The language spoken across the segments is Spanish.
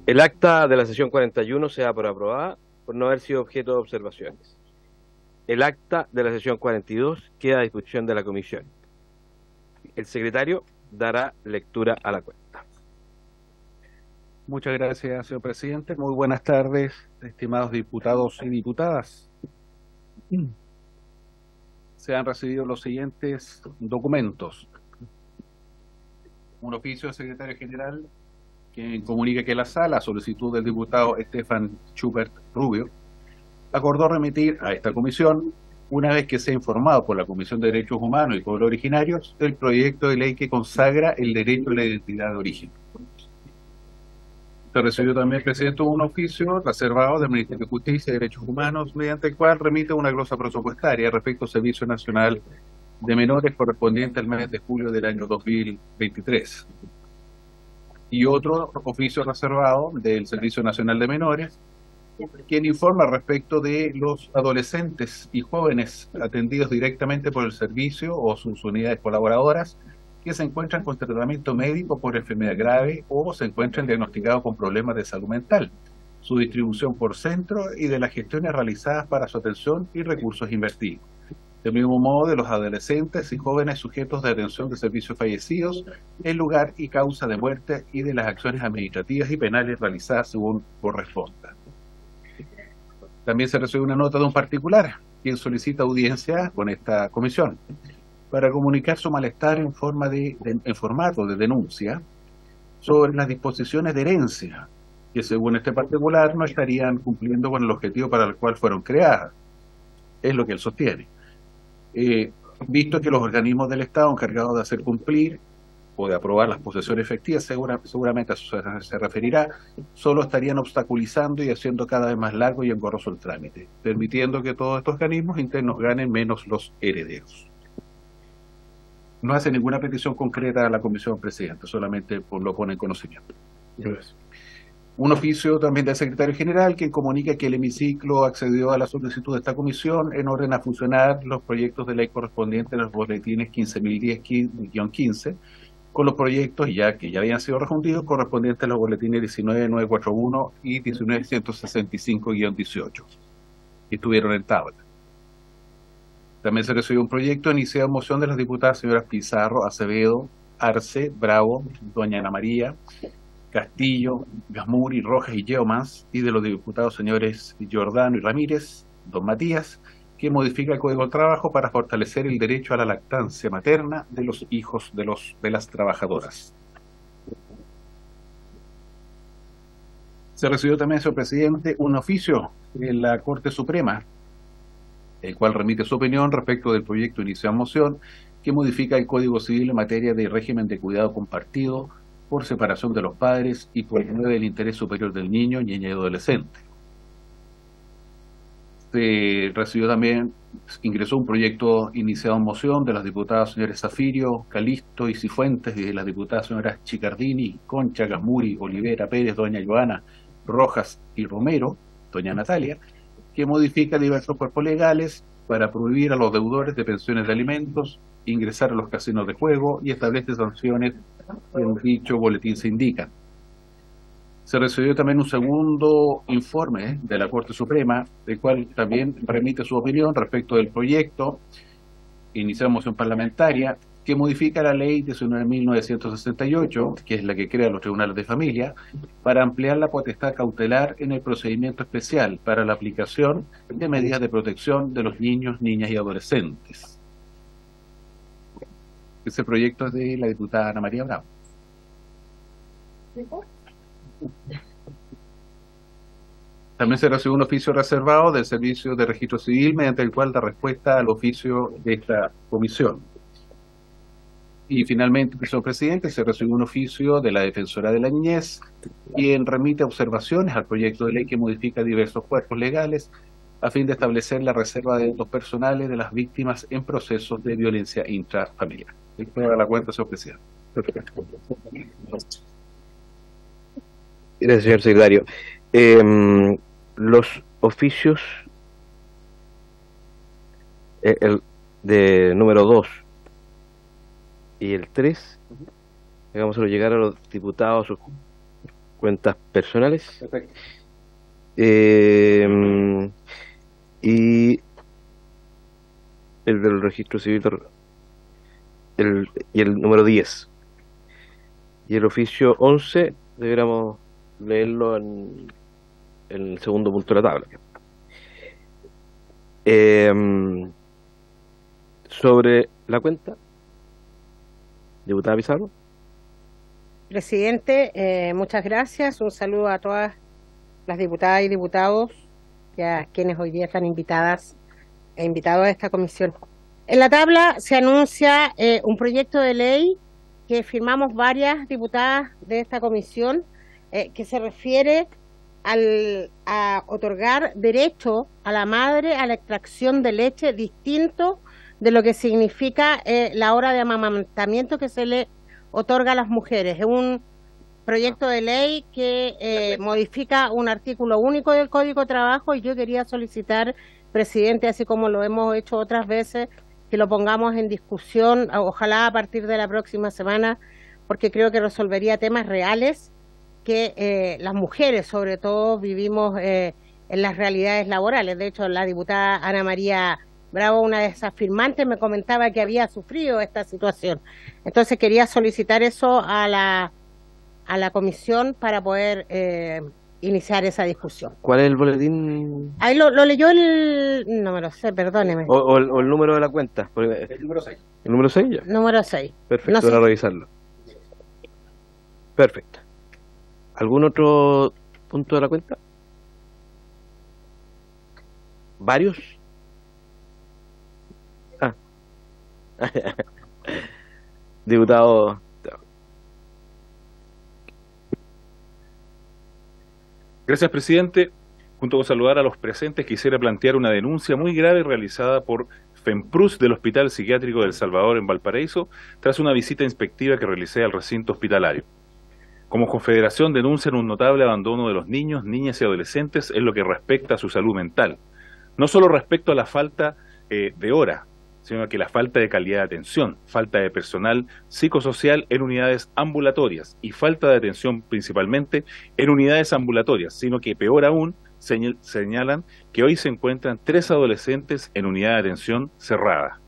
El acta de la sesión 41 se da por aprobada por no haber sido objeto de observaciones. El acta de la sesión 42 queda a disposición de la comisión. El secretario dará lectura a la cuenta. Muchas gracias, señor presidente. Muy buenas tardes, estimados diputados y diputadas. Se han recibido los siguientes documentos. Un oficio del secretario general que comunica que la sala, a solicitud del diputado Estefan Schubert Rubio, acordó remitir a esta comisión, una vez que sea informado por la Comisión de Derechos Humanos y Pueblos Originarios, el proyecto de ley que consagra el derecho a la identidad de origen. Se recibió también, presidente, un oficio reservado del Ministerio de Justicia y Derechos Humanos, mediante el cual remite una glosa presupuestaria respecto al Servicio Nacional de Menores correspondiente al mes de julio del año 2023. Y otro oficio reservado del Servicio Nacional de Menores, quien informa respecto de los adolescentes y jóvenes atendidos directamente por el servicio o sus unidades colaboradoras que se encuentran con tratamiento médico por enfermedad grave o se encuentran diagnosticados con problemas de salud mental, su distribución por centro y de las gestiones realizadas para su atención y recursos invertidos. Del mismo modo, de los adolescentes y jóvenes sujetos de atención de servicios fallecidos, el lugar y causa de muerte y de las acciones administrativas y penales realizadas según corresponda. También se recibe una nota de un particular, quien solicita audiencia con esta comisión, para comunicar su malestar en formato de denuncia sobre las disposiciones de herencia, que según este particular no estarían cumpliendo con el objetivo para el cual fueron creadas. Es lo que él sostiene. Visto que los organismos del Estado encargados de hacer cumplir o de aprobar las posesiones efectivas, seguramente a eso se referirá, solo estarían obstaculizando y haciendo cada vez más largo y engorroso el trámite, permitiendo que todos estos organismos internos ganen menos los herederos. No hace ninguna petición concreta a la comisión, presidente, solamente lo pone en conocimiento. Gracias. Un oficio también del secretario general, quien comunica que el hemiciclo accedió a la solicitud de esta comisión en orden a fusionar los proyectos de ley correspondientes a los boletines 15.010-15 con los proyectos que ya habían sido refundidos correspondientes a los boletines 19.941 y 19.165-18, que estuvieron en tabla. También se recibió un proyecto iniciado en moción de las diputadas señoras Pizarro, Acevedo, Arce, Bravo, doña Ana María, Castillo, Gasmuri, Rojas y Yeomans, y de los diputados señores Giordano y Ramírez, don Matías, que modifica el Código del Trabajo para fortalecer el derecho a la lactancia materna de los hijos de las trabajadoras. Se recibió también, señor presidente, un oficio de la Corte Suprema, el cual remite su opinión respecto del proyecto iniciado en moción que modifica el Código Civil en materia de régimen de cuidado compartido por separación de los padres y por promueve el interés superior del niño, niña y adolescente. Se recibió también, ingresó un proyecto iniciado en moción de las diputadas señores Zafirio, Calisto y Cifuentes y de las diputadas señoras Chicardini, Concha, Gasmuri, Olivera, Pérez, doña Joana, Rojas y Romero, doña Natalia, que modifica diversos cuerpos legales para prohibir a los deudores de pensiones de alimentos ingresar a los casinos de juego y establece sanciones que en dicho boletín se indican. Se recibió también un segundo informe de la Corte Suprema, el cual también remite su opinión respecto del proyecto iniciado en moción parlamentaria que modifica la ley 19.968, que es la que crea los tribunales de familia, para ampliar la potestad cautelar en el procedimiento especial para la aplicación de medidas de protección de los niños, niñas y adolescentes. Ese proyecto es de la diputada Ana María Bravo. También se recibió un oficio reservado del Servicio de Registro Civil, mediante el cual da respuesta al oficio de esta comisión. Y finalmente, señor presidente, se recibió un oficio de la Defensora de la Niñez, quien remite observaciones al proyecto de ley que modifica diversos cuerpos legales a fin de establecer la reserva de datos personales de las víctimas en procesos de violencia intrafamiliar. Después de la cuenta, señor presidente. Gracias, señor secretario. Los oficios el de número 2 y el 3, hagámoslo llegar a los diputados sus cuentas personales. Perfecto. Y el del registro civil y el número 10. Y el oficio 11 deberíamos leerlo en el segundo punto de la tabla. Sobre la cuenta, diputada Pizarro. Presidente, muchas gracias. Un saludo a todas las diputadas y diputados y a quienes hoy día están invitados a esta comisión. En la tabla se anuncia un proyecto de ley que firmamos varias diputadas de esta comisión que se refiere a otorgar derecho a la madre a la extracción de leche distinto de lo que significa la hora de amamantamiento que se le otorga a las mujeres. Es un proyecto de ley que modifica un artículo único del Código de Trabajo y yo quería solicitar, presidente, así como lo hemos hecho otras veces, que lo pongamos en discusión, ojalá a partir de la próxima semana, porque creo que resolvería temas reales que las mujeres, sobre todo, vivimos en las realidades laborales. De hecho, la diputada Ana María Bravo, una de esas firmantes, me comentaba que había sufrido esta situación. Entonces quería solicitar eso a la comisión para poder iniciar esa discusión. ¿Cuál es el boletín? Ahí lo leyó no me lo sé, perdóneme. O el número de la cuenta. El número 6. ¿El número 6 ya? Número 6. Perfecto, No sé. para revisarlo. Perfecto. ¿Algún otro punto de la cuenta? ¿Varios? Ah. Diputado. Gracias, presidente. Junto con saludar a los presentes, quisiera plantear una denuncia muy grave realizada por FEMPRUS del Hospital Psiquiátrico del Salvador en Valparaíso tras una visita inspectiva que realicé al recinto hospitalario. Como confederación denuncian un notable abandono de los niños, niñas y adolescentes en lo que respecta a su salud mental. No solo respecto a la falta de hora, sino que la falta de calidad de atención, falta de personal psicosocial en unidades ambulatorias y falta de atención principalmente en unidades ambulatorias, sino que peor aún señalan que hoy se encuentran 3 adolescentes en unidad de atención cerrada.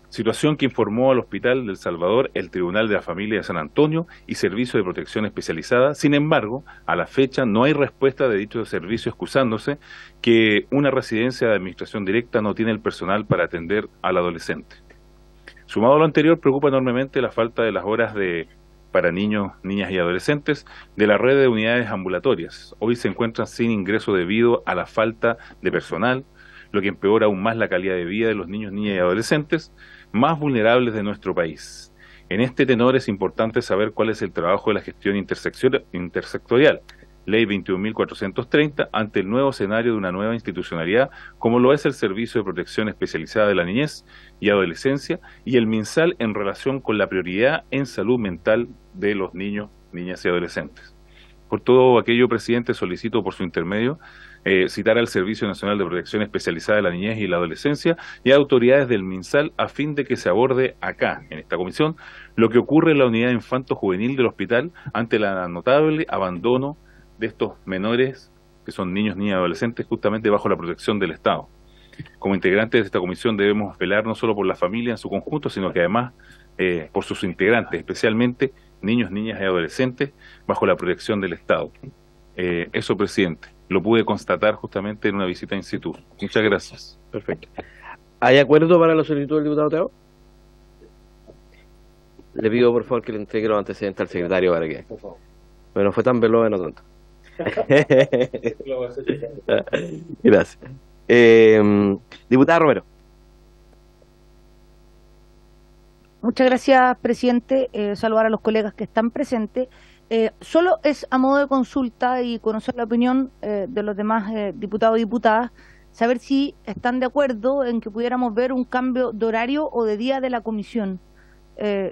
Situación que informó al Hospital del Salvador el Tribunal de la Familia de San Antonio y Servicio de Protección Especializada. Sin embargo, a la fecha no hay respuesta de dicho servicio excusándose que una residencia de administración directa no tiene el personal para atender al adolescente. Sumado a lo anterior, preocupa enormemente la falta de las horas para niños, niñas y adolescentes de la red de unidades ambulatorias. Hoy se encuentran sin ingreso debido a la falta de personal, lo que empeora aún más la calidad de vida de los niños, niñas y adolescentes más vulnerables de nuestro país. En este tenor es importante saber cuál es el trabajo de la gestión intersectorial, Ley 21.430, ante el nuevo escenario de una nueva institucionalidad, como lo es el Servicio de Protección Especializada de la Niñez y Adolescencia y el MinSal en relación con la prioridad en salud mental de los niños, niñas y adolescentes. Por todo aquello, presidente, solicito por su intermedio citar al Servicio Nacional de Protección Especializada de la Niñez y la Adolescencia y a autoridades del MinSal a fin de que se aborde acá, en esta comisión, lo que ocurre en la unidad infanto-juvenil del hospital ante el notable abandono de estos menores, que son niños, niñas y adolescentes, justamente bajo la protección del Estado. Como integrantes de esta comisión debemos velar no solo por la familia en su conjunto, sino que además por sus integrantes, especialmente niños, niñas y adolescentes, bajo la protección del Estado. Eso, presidente, lo pude constatar justamente en una visita in situ. Muchas gracias. Perfecto. ¿Hay acuerdo para la solicitud del diputado Teo? Le pido por favor que le entregue los antecedentes al secretario para que... Por favor. Bueno, fue tan veloz, no tanto. Gracias. Diputada Romero. Muchas gracias, presidente. Saludar a los colegas que están presentes. Solo es a modo de consulta y conocer la opinión de los demás diputados y diputadas, saber si están de acuerdo en que pudiéramos ver un cambio de horario o de día de la comisión,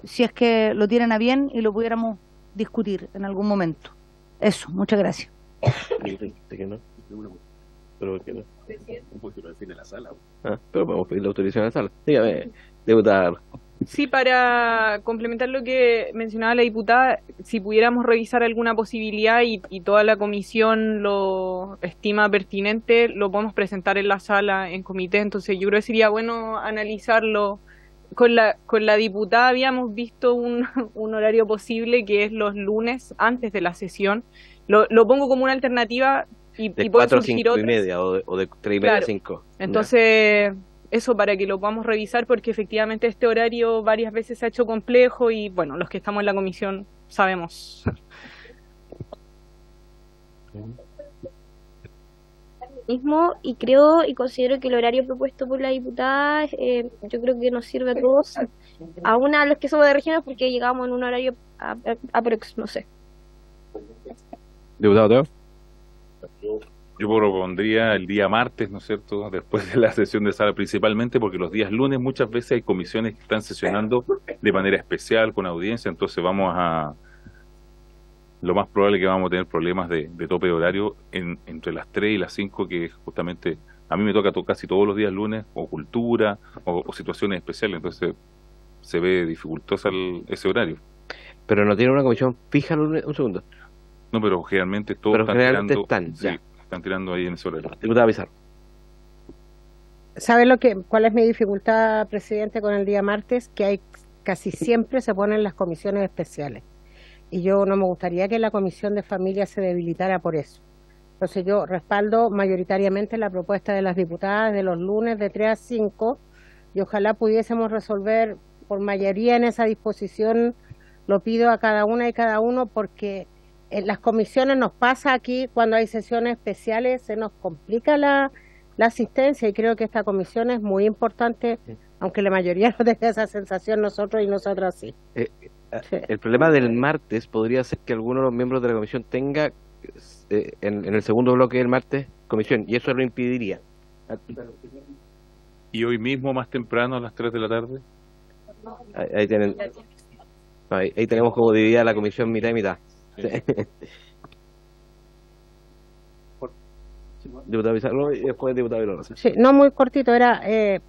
si es que lo tienen a bien y lo pudiéramos discutir en algún momento. Eso, muchas gracias. Dijiste que no. Pero ¿por qué no? Pero podemos pedir la autorización a la sala. Dígame, diputada. Sí, para complementar lo que mencionaba la diputada, si pudiéramos revisar alguna posibilidad y toda la comisión lo estima pertinente, lo podemos presentar en la sala, en comité. Entonces yo creo que sería bueno analizarlo. Con la diputada habíamos visto un horario posible que es los lunes antes de la sesión. Lo pongo como una alternativa y De puede 4 a surgir 5 y otras. media o de 3 y media a Claro. 5. Entonces, eso para que lo podamos revisar, porque efectivamente este horario varias veces se ha hecho complejo y bueno, los que estamos en la comisión sabemos. Mismo, y creo y considero que el horario propuesto por la diputada yo creo que nos sirve a todos, aún a los que somos de regiones, porque llegamos en un horario aprox, no sé. Diputado Teo. Yo propondría el día martes, ¿no es cierto?, después de la sesión de sala, principalmente porque los días lunes muchas veces hay comisiones que están sesionando de manera especial con audiencia, entonces lo más probable es que vamos a tener problemas de tope de horario entre las 3 y las 5, que justamente a mí me toca casi todos los días lunes, o cultura, o situaciones especiales, entonces se ve dificultosa ese horario. Pero no tiene una comisión fija el lunes. Un segundo. No, pero generalmente todos Pero están generalmente tirando, están, ya. sí, están tirando ahí en ese horario. Diputada Pizarro. ¿Sabe cuál es mi dificultad, presidente, con el día martes? Que casi siempre se ponen las comisiones especiales. Y yo no me gustaría que la comisión de familia se debilitara por eso. Entonces yo respaldo mayoritariamente la propuesta de las diputadas de los lunes de 3 a 5 y ojalá pudiésemos resolver por mayoría en esa disposición. Lo pido a cada una y cada uno porque en las comisiones nos pasa aquí cuando hay sesiones especiales, se nos complica la asistencia y creo que esta comisión es muy importante, aunque la mayoría no tenga esa sensación, nosotros y nosotras sí. Sí. El problema del martes podría ser que alguno de los miembros de la comisión tenga en el segundo bloque del martes comisión, y eso lo impediría. ¿Y hoy mismo más temprano a las 3 de la tarde? Ahí tienen. Ahí tenemos como dividida la comisión mitad y mitad. Sí. Diputado Pizarro y después diputado Villarroel. Sí, no, muy cortito, era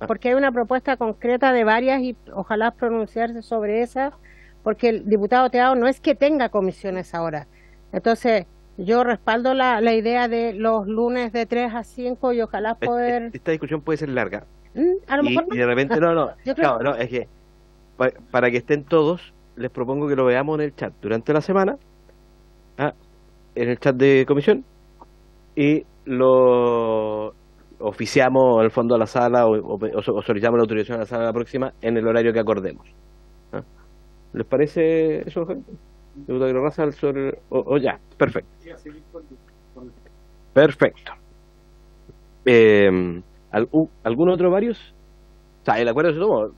porque hay una propuesta concreta de varias y ojalá pronunciarse sobre esa, porque el diputado Teao no es que tenga comisiones ahora. Entonces, yo respaldo la idea de los lunes de 3 a 5 y ojalá poder... Esta discusión puede ser larga. A lo mejor Y de repente, no, yo creo... no, es que para que estén todos, les propongo que lo veamos en el chat durante la semana, en el chat de comisión, y lo oficiamos en el fondo a la sala o solicitamos la autorización a la sala la próxima en el horario que acordemos. ¿Les parece eso, diputado Villarroel, sobre o ya? Perfecto. Perfecto. ¿Algún otro varios? O sea, el acuerdo se tomó.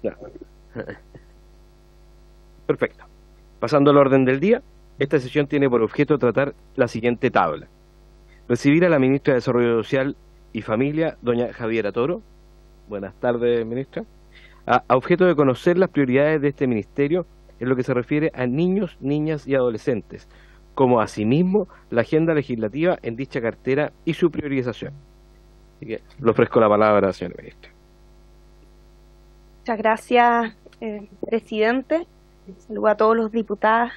Ya. Perfecto. Pasando al orden del día, esta sesión tiene por objeto tratar la siguiente tabla. Recibir a la ministra de Desarrollo Social y Familia, doña Javiera Toro. Buenas tardes, ministra. A objeto de conocer las prioridades de este ministerio en lo que se refiere a niños, niñas y adolescentes, como asimismo la agenda legislativa en dicha cartera y su priorización. Así que le ofrezco la palabra, señor ministro. Muchas gracias, presidente. Saludo a todos los diputados.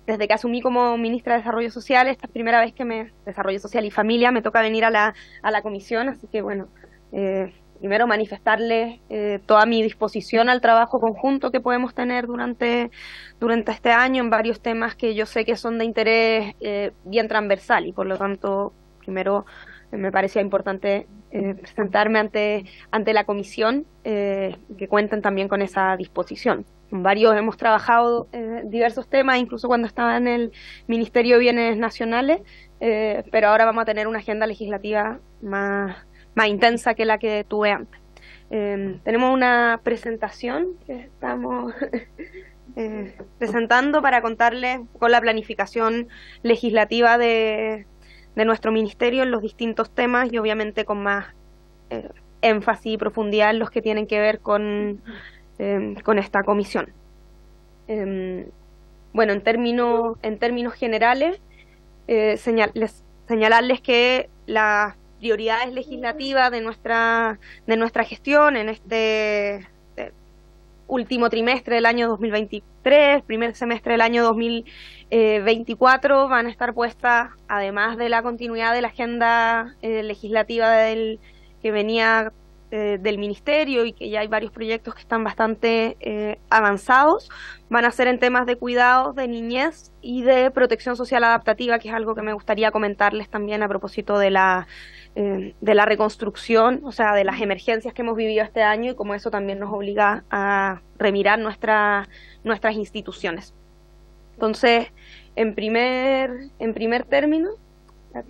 Desde que asumí como ministra de Desarrollo Social, esta es la primera vez que Desarrollo Social y Familia me toca venir a la comisión, así que bueno, primero manifestarles toda mi disposición al trabajo conjunto que podemos tener durante este año en varios temas que yo sé que son de interés bien transversal y por lo tanto primero me parecía importante presentarme ante la comisión, que cuenten también con esa disposición. Con varios hemos trabajado diversos temas, incluso cuando estaba en el Ministerio de Bienes Nacionales, pero ahora vamos a tener una agenda legislativa más intensa que la que tuve antes. Tenemos una presentación que estamos presentando para contarles con la planificación legislativa de nuestro ministerio en los distintos temas y obviamente con más énfasis y profundidad en los que tienen que ver con esta comisión. bueno, en términos generales, señalarles que las prioridades legislativas de nuestra gestión en este último trimestre del año 2023, primer semestre del año 2024, van a estar puestas, además de la continuidad de la agenda legislativa que venía del Ministerio y que ya hay varios proyectos que están bastante avanzados, van a ser en temas de cuidados, de niñez y de protección social adaptativa, que es algo que me gustaría comentarles también a propósito de la reconstrucción, o sea, de las emergencias que hemos vivido este año y cómo eso también nos obliga a remirar nuestras instituciones. Entonces, en primer término, ya,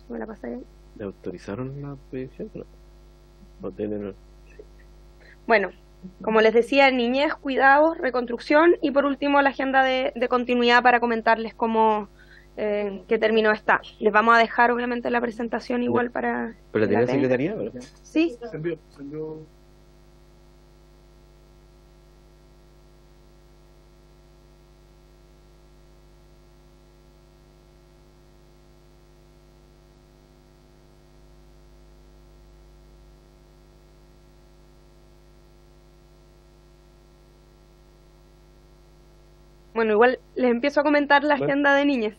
me la pasé. ¿Le autorizaron la proyección? ¿No tienen? Bueno, como les decía, niñez, cuidados, reconstrucción y por último la agenda de continuidad para comentarles cómo qué término está. Les vamos a dejar obviamente la presentación igual para... ¿Pero la tiene la secretaría? Sí. Se envió. Bueno, igual les empiezo a comentar la agenda de niñez.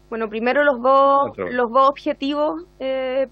Bueno, primero los dos objetivos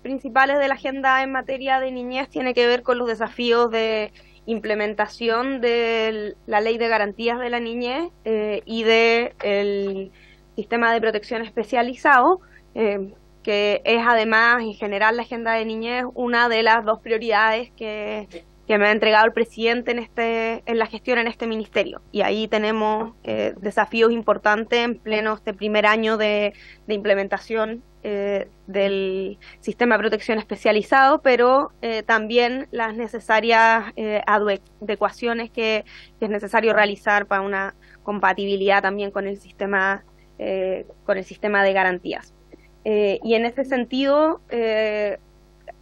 principales de la agenda en materia de niñez tiene que ver con los desafíos de implementación de la Ley de Garantías de la Niñez y del sistema de protección especializado, que es además, en general, la agenda de niñez una de las dos prioridades que me ha entregado el presidente en la gestión en este ministerio. Y ahí tenemos desafíos importantes en pleno este primer año de implementación del sistema de protección especializado, pero también las necesarias adecuaciones que es necesario realizar para una compatibilidad también con el sistema de garantías. Y en ese sentido,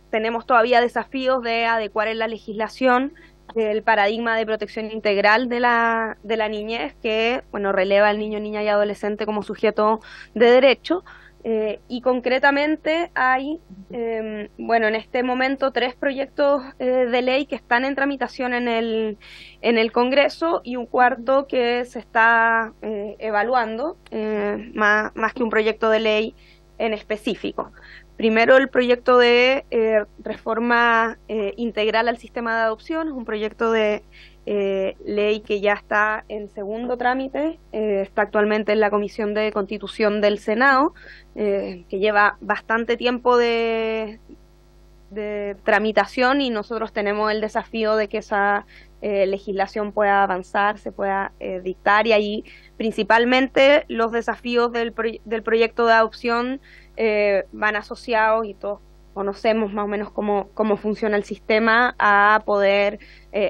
tenemos todavía desafíos de adecuar en la legislación el paradigma de protección integral de la niñez, que releva al niño, niña y adolescente como sujeto de derecho. Y concretamente hay, en este momento 3 proyectos de ley que están en tramitación en el Congreso y un cuarto que se está evaluando, más que un proyecto de ley en específico. Primero, el proyecto de reforma integral al sistema de adopción, es un proyecto de ley que ya está en segundo trámite, está actualmente en la Comisión de Constitución del Senado, que lleva bastante tiempo de tramitación y nosotros tenemos el desafío de que esa legislación pueda avanzar, se pueda dictar, y ahí principalmente los desafíos del proyecto de adopción van asociados, y todos conocemos más o menos cómo funciona el sistema, a poder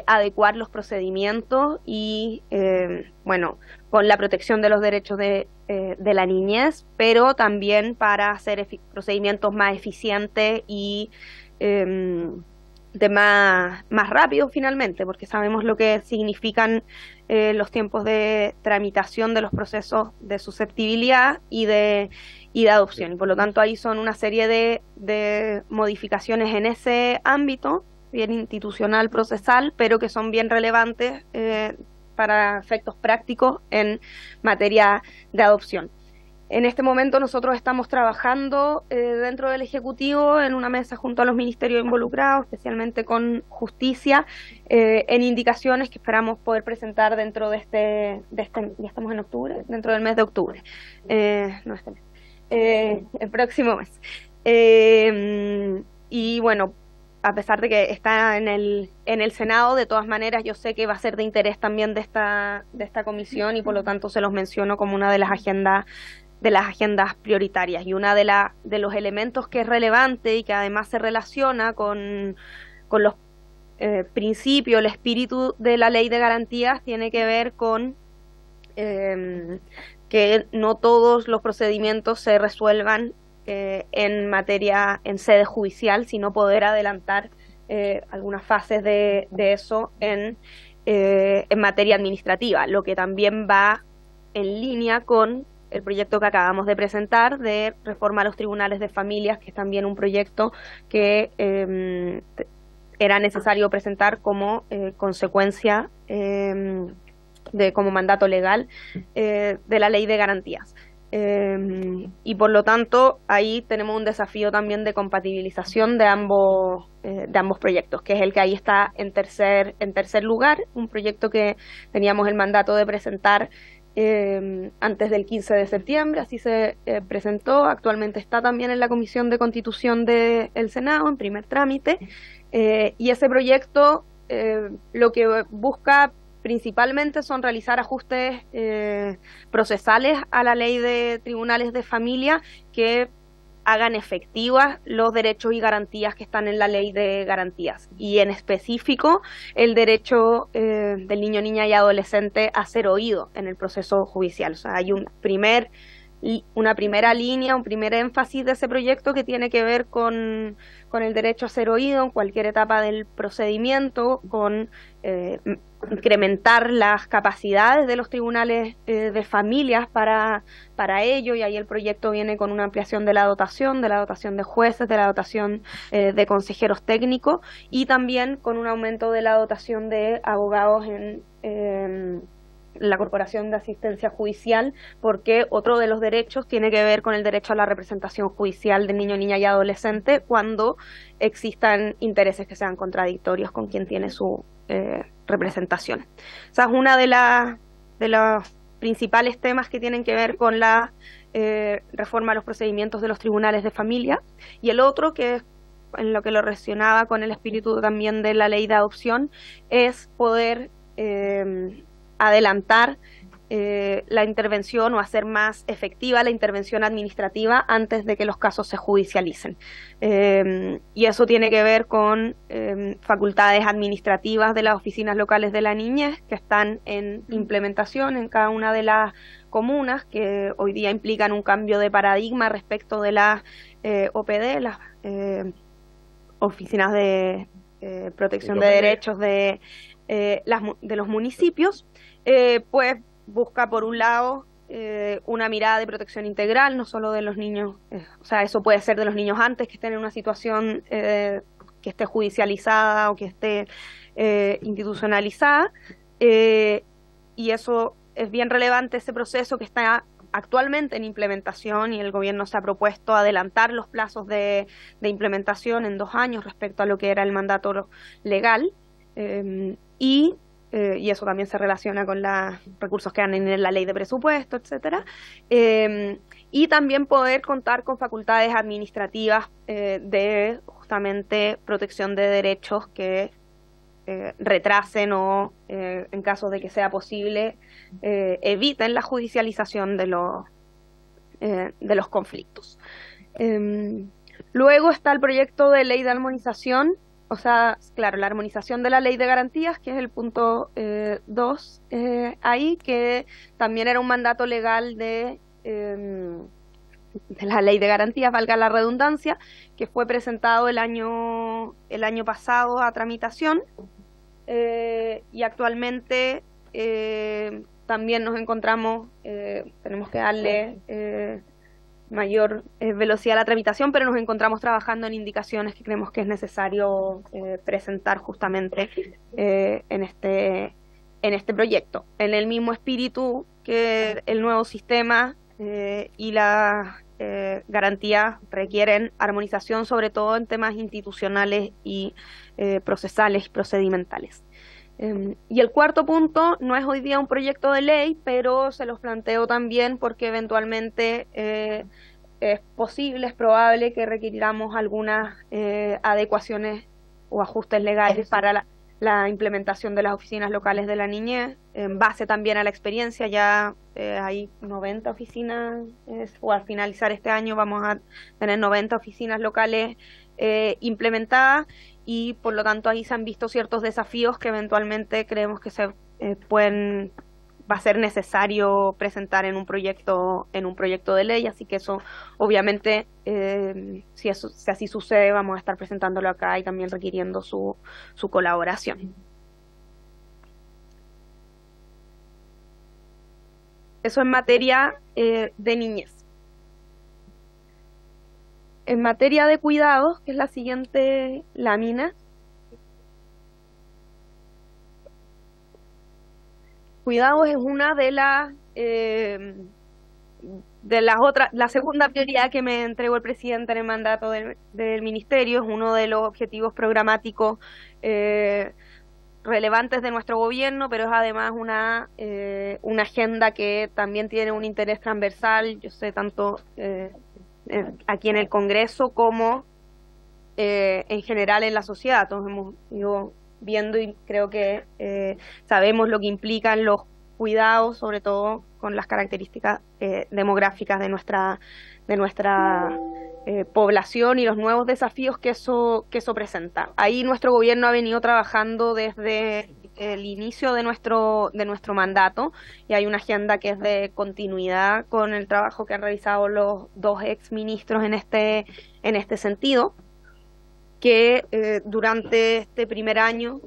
adecuar los procedimientos y, con la protección de los derechos de la niñez, pero también para hacer procedimientos más eficientes y más rápidos finalmente, porque sabemos lo que significan los tiempos de tramitación de los procesos de susceptibilidad y de adopción, y por lo tanto ahí son una serie de modificaciones en ese ámbito, bien institucional, procesal, pero que son bien relevantes para efectos prácticos en materia de adopción. En este momento nosotros estamos trabajando dentro del Ejecutivo en una mesa junto a los ministerios involucrados, especialmente con Justicia, en indicaciones que esperamos poder presentar dentro de este ya estamos en octubre, dentro del mes de octubre, no este mes, el próximo mes. Y bueno, a pesar de que está en el Senado, de todas maneras yo sé que va a ser de interés también de esta comisión y por lo tanto se los menciono como una de las agendas prioritarias. Y una de los elementos que es relevante y que además se relaciona con los principios, el espíritu de la ley de garantías, tiene que ver con que no todos los procedimientos se resuelvan en sede judicial, sino poder adelantar algunas fases de eso en materia administrativa, lo que también va en línea con el proyecto que acabamos de presentar de reforma a los tribunales de familias, que es también un proyecto que era necesario presentar como consecuencia como mandato legal de la ley de garantías. Y por lo tanto ahí tenemos un desafío también de compatibilización de ambos proyectos, que es el que ahí está en tercer lugar, un proyecto que teníamos el mandato de presentar antes del 15 de septiembre, así se presentó, actualmente está también en la Comisión de Constitución del Senado en primer trámite, y ese proyecto lo que busca principalmente son realizar ajustes procesales a la ley de tribunales de familia que hagan efectivas los derechos y garantías que están en la ley de garantías, y en específico el derecho del niño, niña y adolescente a ser oído en el proceso judicial. O sea, hay una primera línea, un primer énfasis de ese proyecto que tiene que ver con el derecho a ser oído en cualquier etapa del procedimiento, con incrementar las capacidades de los tribunales de familias para ello, y ahí el proyecto viene con una ampliación de la dotación de jueces, de la dotación de consejeros técnicos, y también con un aumento de la dotación de abogados en la Corporación de Asistencia Judicial, porque otro de los derechos tiene que ver con el derecho a la representación judicial de niño, niña y adolescente cuando existan intereses que sean contradictorios con quien tiene su representación. O sea, es una de los principales temas que tienen que ver con la reforma a los procedimientos de los tribunales de familia, y el otro, que es en lo que lo relacionaba con el espíritu también de la ley de adopción, es poder adelantar la intervención o hacer más efectiva la intervención administrativa antes de que los casos se judicialicen. Y eso tiene que ver con facultades administrativas de las oficinas locales de la niñez que están en implementación en cada una de las comunas, que hoy día implican un cambio de paradigma respecto de las OPD, las oficinas de protección de derechos de los municipios. Pues busca por un lado una mirada de protección integral, no solo de los niños, o sea, eso puede ser de los niños antes que estén en una situación que esté judicializada o que esté institucionalizada, y eso es bien relevante, ese proceso que está actualmente en implementación, y el gobierno se ha propuesto adelantar los plazos de implementación en 2 años respecto a lo que era el mandato legal, y eso también se relaciona con los recursos que dan en la ley de presupuesto, etcétera, y también poder contar con facultades administrativas de justamente protección de derechos que retrasen o, en caso de que sea posible, eviten la judicialización de los conflictos. Luego está el proyecto de ley de armonización. O sea, claro, la armonización de la ley de garantías, que es el punto 2 ahí, que también era un mandato legal de la ley de garantías, valga la redundancia, que fue presentado el año pasado a tramitación, y actualmente también nos encontramos, tenemos que darle mayor velocidad a la tramitación, pero nos encontramos trabajando en indicaciones que creemos que es necesario presentar justamente en este proyecto, en el mismo espíritu que el nuevo sistema y las garantías requieren armonización, sobre todo en temas institucionales y procesales y procedimentales. Y el cuarto punto no es hoy día un proyecto de ley, pero se los planteo también porque eventualmente es posible, es probable que requiramos algunas adecuaciones o ajustes legales para la implementación de las oficinas locales de la niñez, en base también a la experiencia. Ya hay 90 oficinas, o al finalizar este año vamos a tener 90 oficinas locales implementadas, y por lo tanto ahí se han visto ciertos desafíos que eventualmente creemos que se va a ser necesario presentar en un proyecto de ley. Así que eso, obviamente, si así sucede, vamos a estar presentándolo acá y también requiriendo su colaboración. Eso en materia de niñez. En materia de cuidados, que es la siguiente lámina, cuidados es una de las otras, la segunda prioridad que me entregó el presidente en el mandato del ministerio. Es uno de los objetivos programáticos relevantes de nuestro gobierno, pero es además una agenda que también tiene un interés transversal, yo sé, tanto aquí en el Congreso como en general en la sociedad. Todos hemos ido viendo y creo que sabemos lo que implican los cuidados, sobre todo con las características demográficas de nuestra población y los nuevos desafíos que eso presenta. Ahí nuestro gobierno ha venido trabajando desde el inicio de nuestro mandato, y hay una agenda que es de continuidad con el trabajo que han realizado los dos exministros en este sentido, que durante este primer año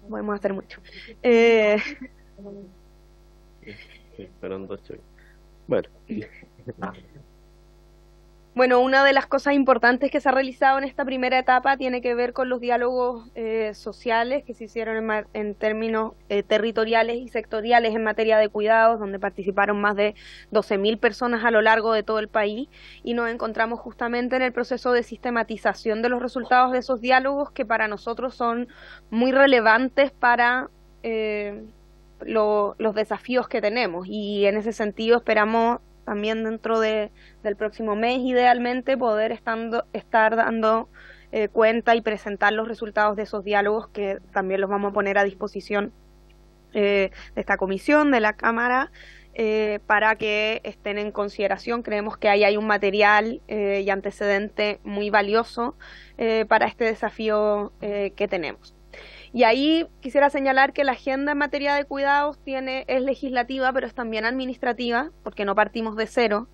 podemos hacer mucho. Bueno, una de las cosas importantes que se ha realizado en esta primera etapa tiene que ver con los diálogos sociales que se hicieron en términos territoriales y sectoriales en materia de cuidados, donde participaron más de 12.000 personas a lo largo de todo el país, y nos encontramos justamente en el proceso de sistematización de los resultados de esos diálogos, que para nosotros son muy relevantes para los desafíos que tenemos, y en ese sentido esperamos también dentro del próximo mes, idealmente, poder estar dando cuenta y presentar los resultados de esos diálogos, que también los vamos a poner a disposición de esta comisión, de la Cámara, para que estén en consideración. Creemos que ahí hay un material y antecedente muy valioso para este desafío que tenemos. Y ahí quisiera señalar que la agenda en materia de cuidados es legislativa, pero es también administrativa, porque no partimos de cero.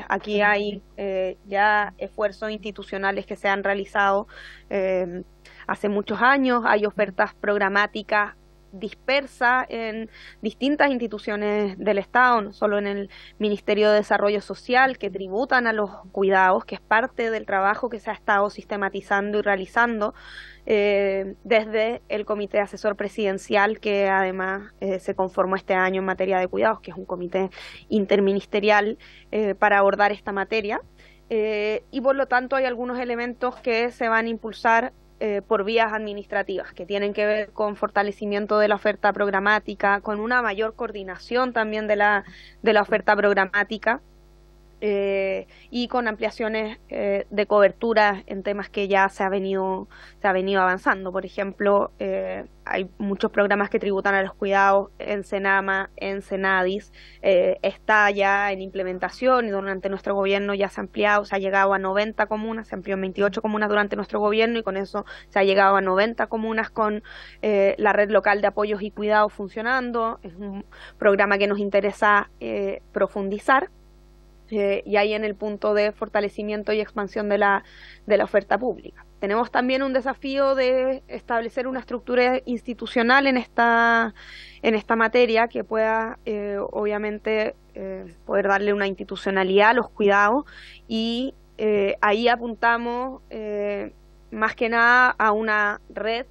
Aquí hay ya esfuerzos institucionales que se han realizado hace muchos años, hay ofertas programáticas dispersas en distintas instituciones del Estado, no solo en el Ministerio de Desarrollo Social, que tributan a los cuidados, que es parte del trabajo que se ha estado sistematizando y realizando desde el Comité Asesor Presidencial, que además se conformó este año en materia de cuidados, que es un comité interministerial para abordar esta materia, y por lo tanto hay algunos elementos que se van a impulsar por vías administrativas, que tienen que ver con fortalecimiento de la oferta programática, con una mayor coordinación también de la oferta programática, y con ampliaciones de cobertura en temas que ya se ha venido avanzando. Por ejemplo, hay muchos programas que tributan a los cuidados en Senama, en Senadis, está ya en implementación, y durante nuestro gobierno ya se ha ampliado, se ha llegado a 90 comunas, se amplió en 28 comunas durante nuestro gobierno, y con eso se ha llegado a 90 comunas con la red local de apoyos y cuidados funcionando. Es un programa que nos interesa profundizar. Y ahí en el punto de fortalecimiento y expansión de la oferta pública. Tenemos también un desafío de establecer una estructura institucional en esta materia que pueda, obviamente, poder darle una institucionalidad a los cuidados, y ahí apuntamos más que nada a una red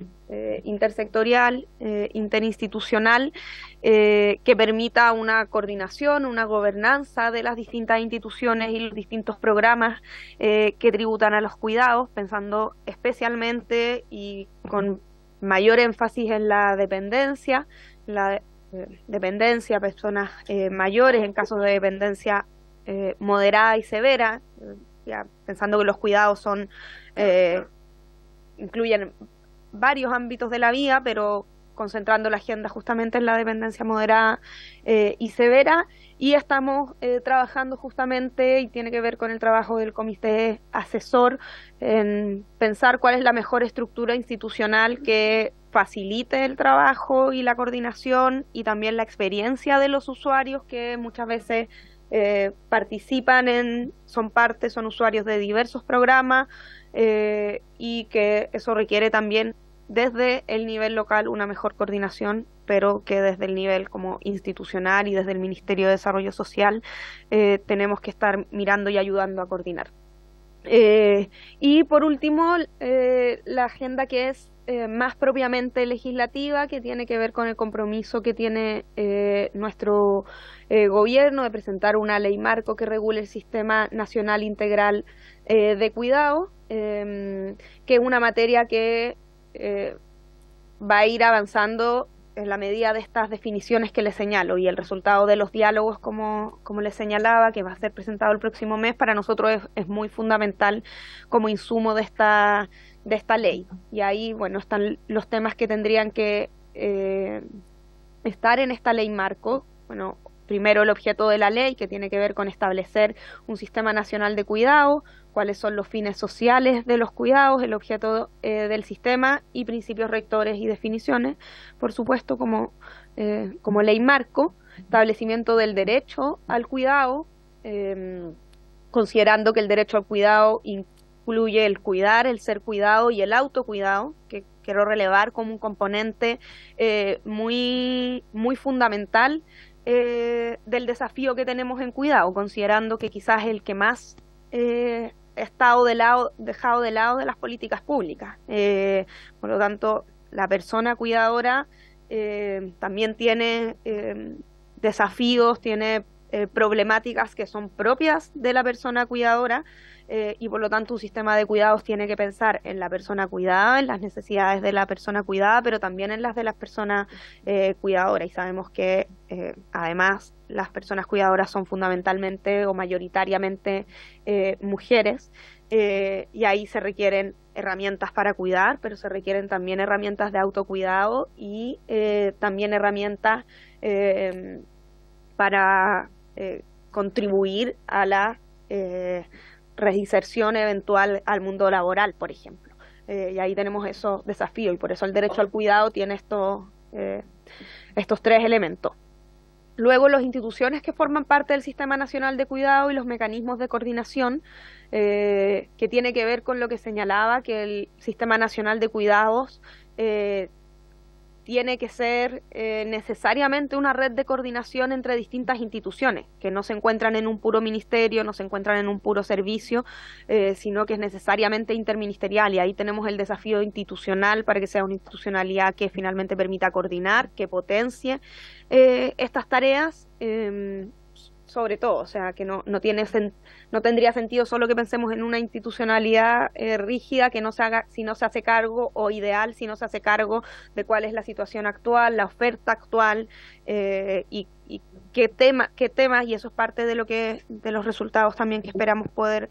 intersectorial, interinstitucional, que permita una coordinación, una gobernanza de las distintas instituciones y los distintos programas que tributan a los cuidados, pensando especialmente y con mayor énfasis en la dependencia, personas mayores, en casos de dependencia moderada y severa, ya pensando que los cuidados son incluyen varios ámbitos de la vida, pero concentrando la agenda justamente en la dependencia moderada y severa, y estamos trabajando justamente, y tiene que ver con el trabajo del comité asesor, en pensar cuál es la mejor estructura institucional que facilite el trabajo y la coordinación y también la experiencia de los usuarios que muchas veces son usuarios de diversos programas y que eso requiere también desde el nivel local una mejor coordinación, pero que desde el nivel como institucional y desde el Ministerio de Desarrollo Social tenemos que estar mirando y ayudando a coordinar. Y por último, la agenda que es más propiamente legislativa, que tiene que ver con el compromiso que tiene nuestro gobierno de presentar una ley marco que regule el Sistema Nacional Integral de Cuidado, que es una materia que va a ir avanzando en la medida de estas definiciones que les señalo, y el resultado de los diálogos, como les señalaba, que va a ser presentado el próximo mes, para nosotros es muy fundamental como insumo de esta ley. Y ahí, bueno, están los temas que tendrían que estar en esta ley marco. Bueno, primero el objeto de la ley, que tiene que ver con establecer un sistema nacional de cuidado, cuáles son los fines sociales de los cuidados, el objeto del sistema y principios rectores y definiciones, por supuesto, como ley marco, establecimiento del derecho al cuidado, considerando que el derecho al cuidado incluye el cuidar, el ser cuidado y el autocuidado, que quiero relevar como un componente muy, muy fundamental del desafío que tenemos en cuidado, considerando que quizás el que más dejado de lado de las políticas públicas. Por lo tanto, la persona cuidadora también tiene desafíos, tiene problemáticas que son propias de la persona cuidadora, y por lo tanto un sistema de cuidados tiene que pensar en la persona cuidada, en las necesidades de la persona cuidada, pero también en las de las personas cuidadoras. Y sabemos que además las personas cuidadoras son fundamentalmente o mayoritariamente mujeres, y ahí se requieren herramientas para cuidar, pero se requieren también herramientas de autocuidado y también herramientas para contribuir a la reinserción eventual al mundo laboral, por ejemplo. Y ahí tenemos esos desafíos, y por eso el derecho al cuidado tiene estos tres elementos. Luego, las instituciones que forman parte del Sistema Nacional de Cuidado y los mecanismos de coordinación, que tiene que ver con lo que señalaba, que el Sistema Nacional de Cuidados tiene que ser necesariamente una red de coordinación entre distintas instituciones, que no se encuentran en un puro ministerio, no se encuentran en un puro servicio, sino que es necesariamente interministerial, y ahí tenemos el desafío institucional para que sea una institucionalidad que finalmente permita coordinar, que potencie estas tareas, sobre todo, o sea, que no tendría sentido solo que pensemos en una institucionalidad rígida que no se haga si no se hace cargo, o ideal si no se hace cargo de cuál es la situación actual, la oferta actual, y qué temas, y eso es parte de los resultados también que esperamos poder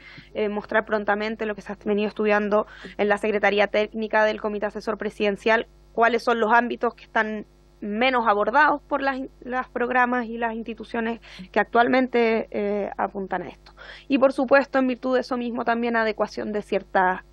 mostrar prontamente, lo que se ha venido estudiando en la Secretaría Técnica del Comité Asesor Presidencial, cuáles son los ámbitos que están menos abordados por las programas y las instituciones que actualmente apuntan a esto. Y por supuesto, en virtud de eso mismo, también adecuación de ciertas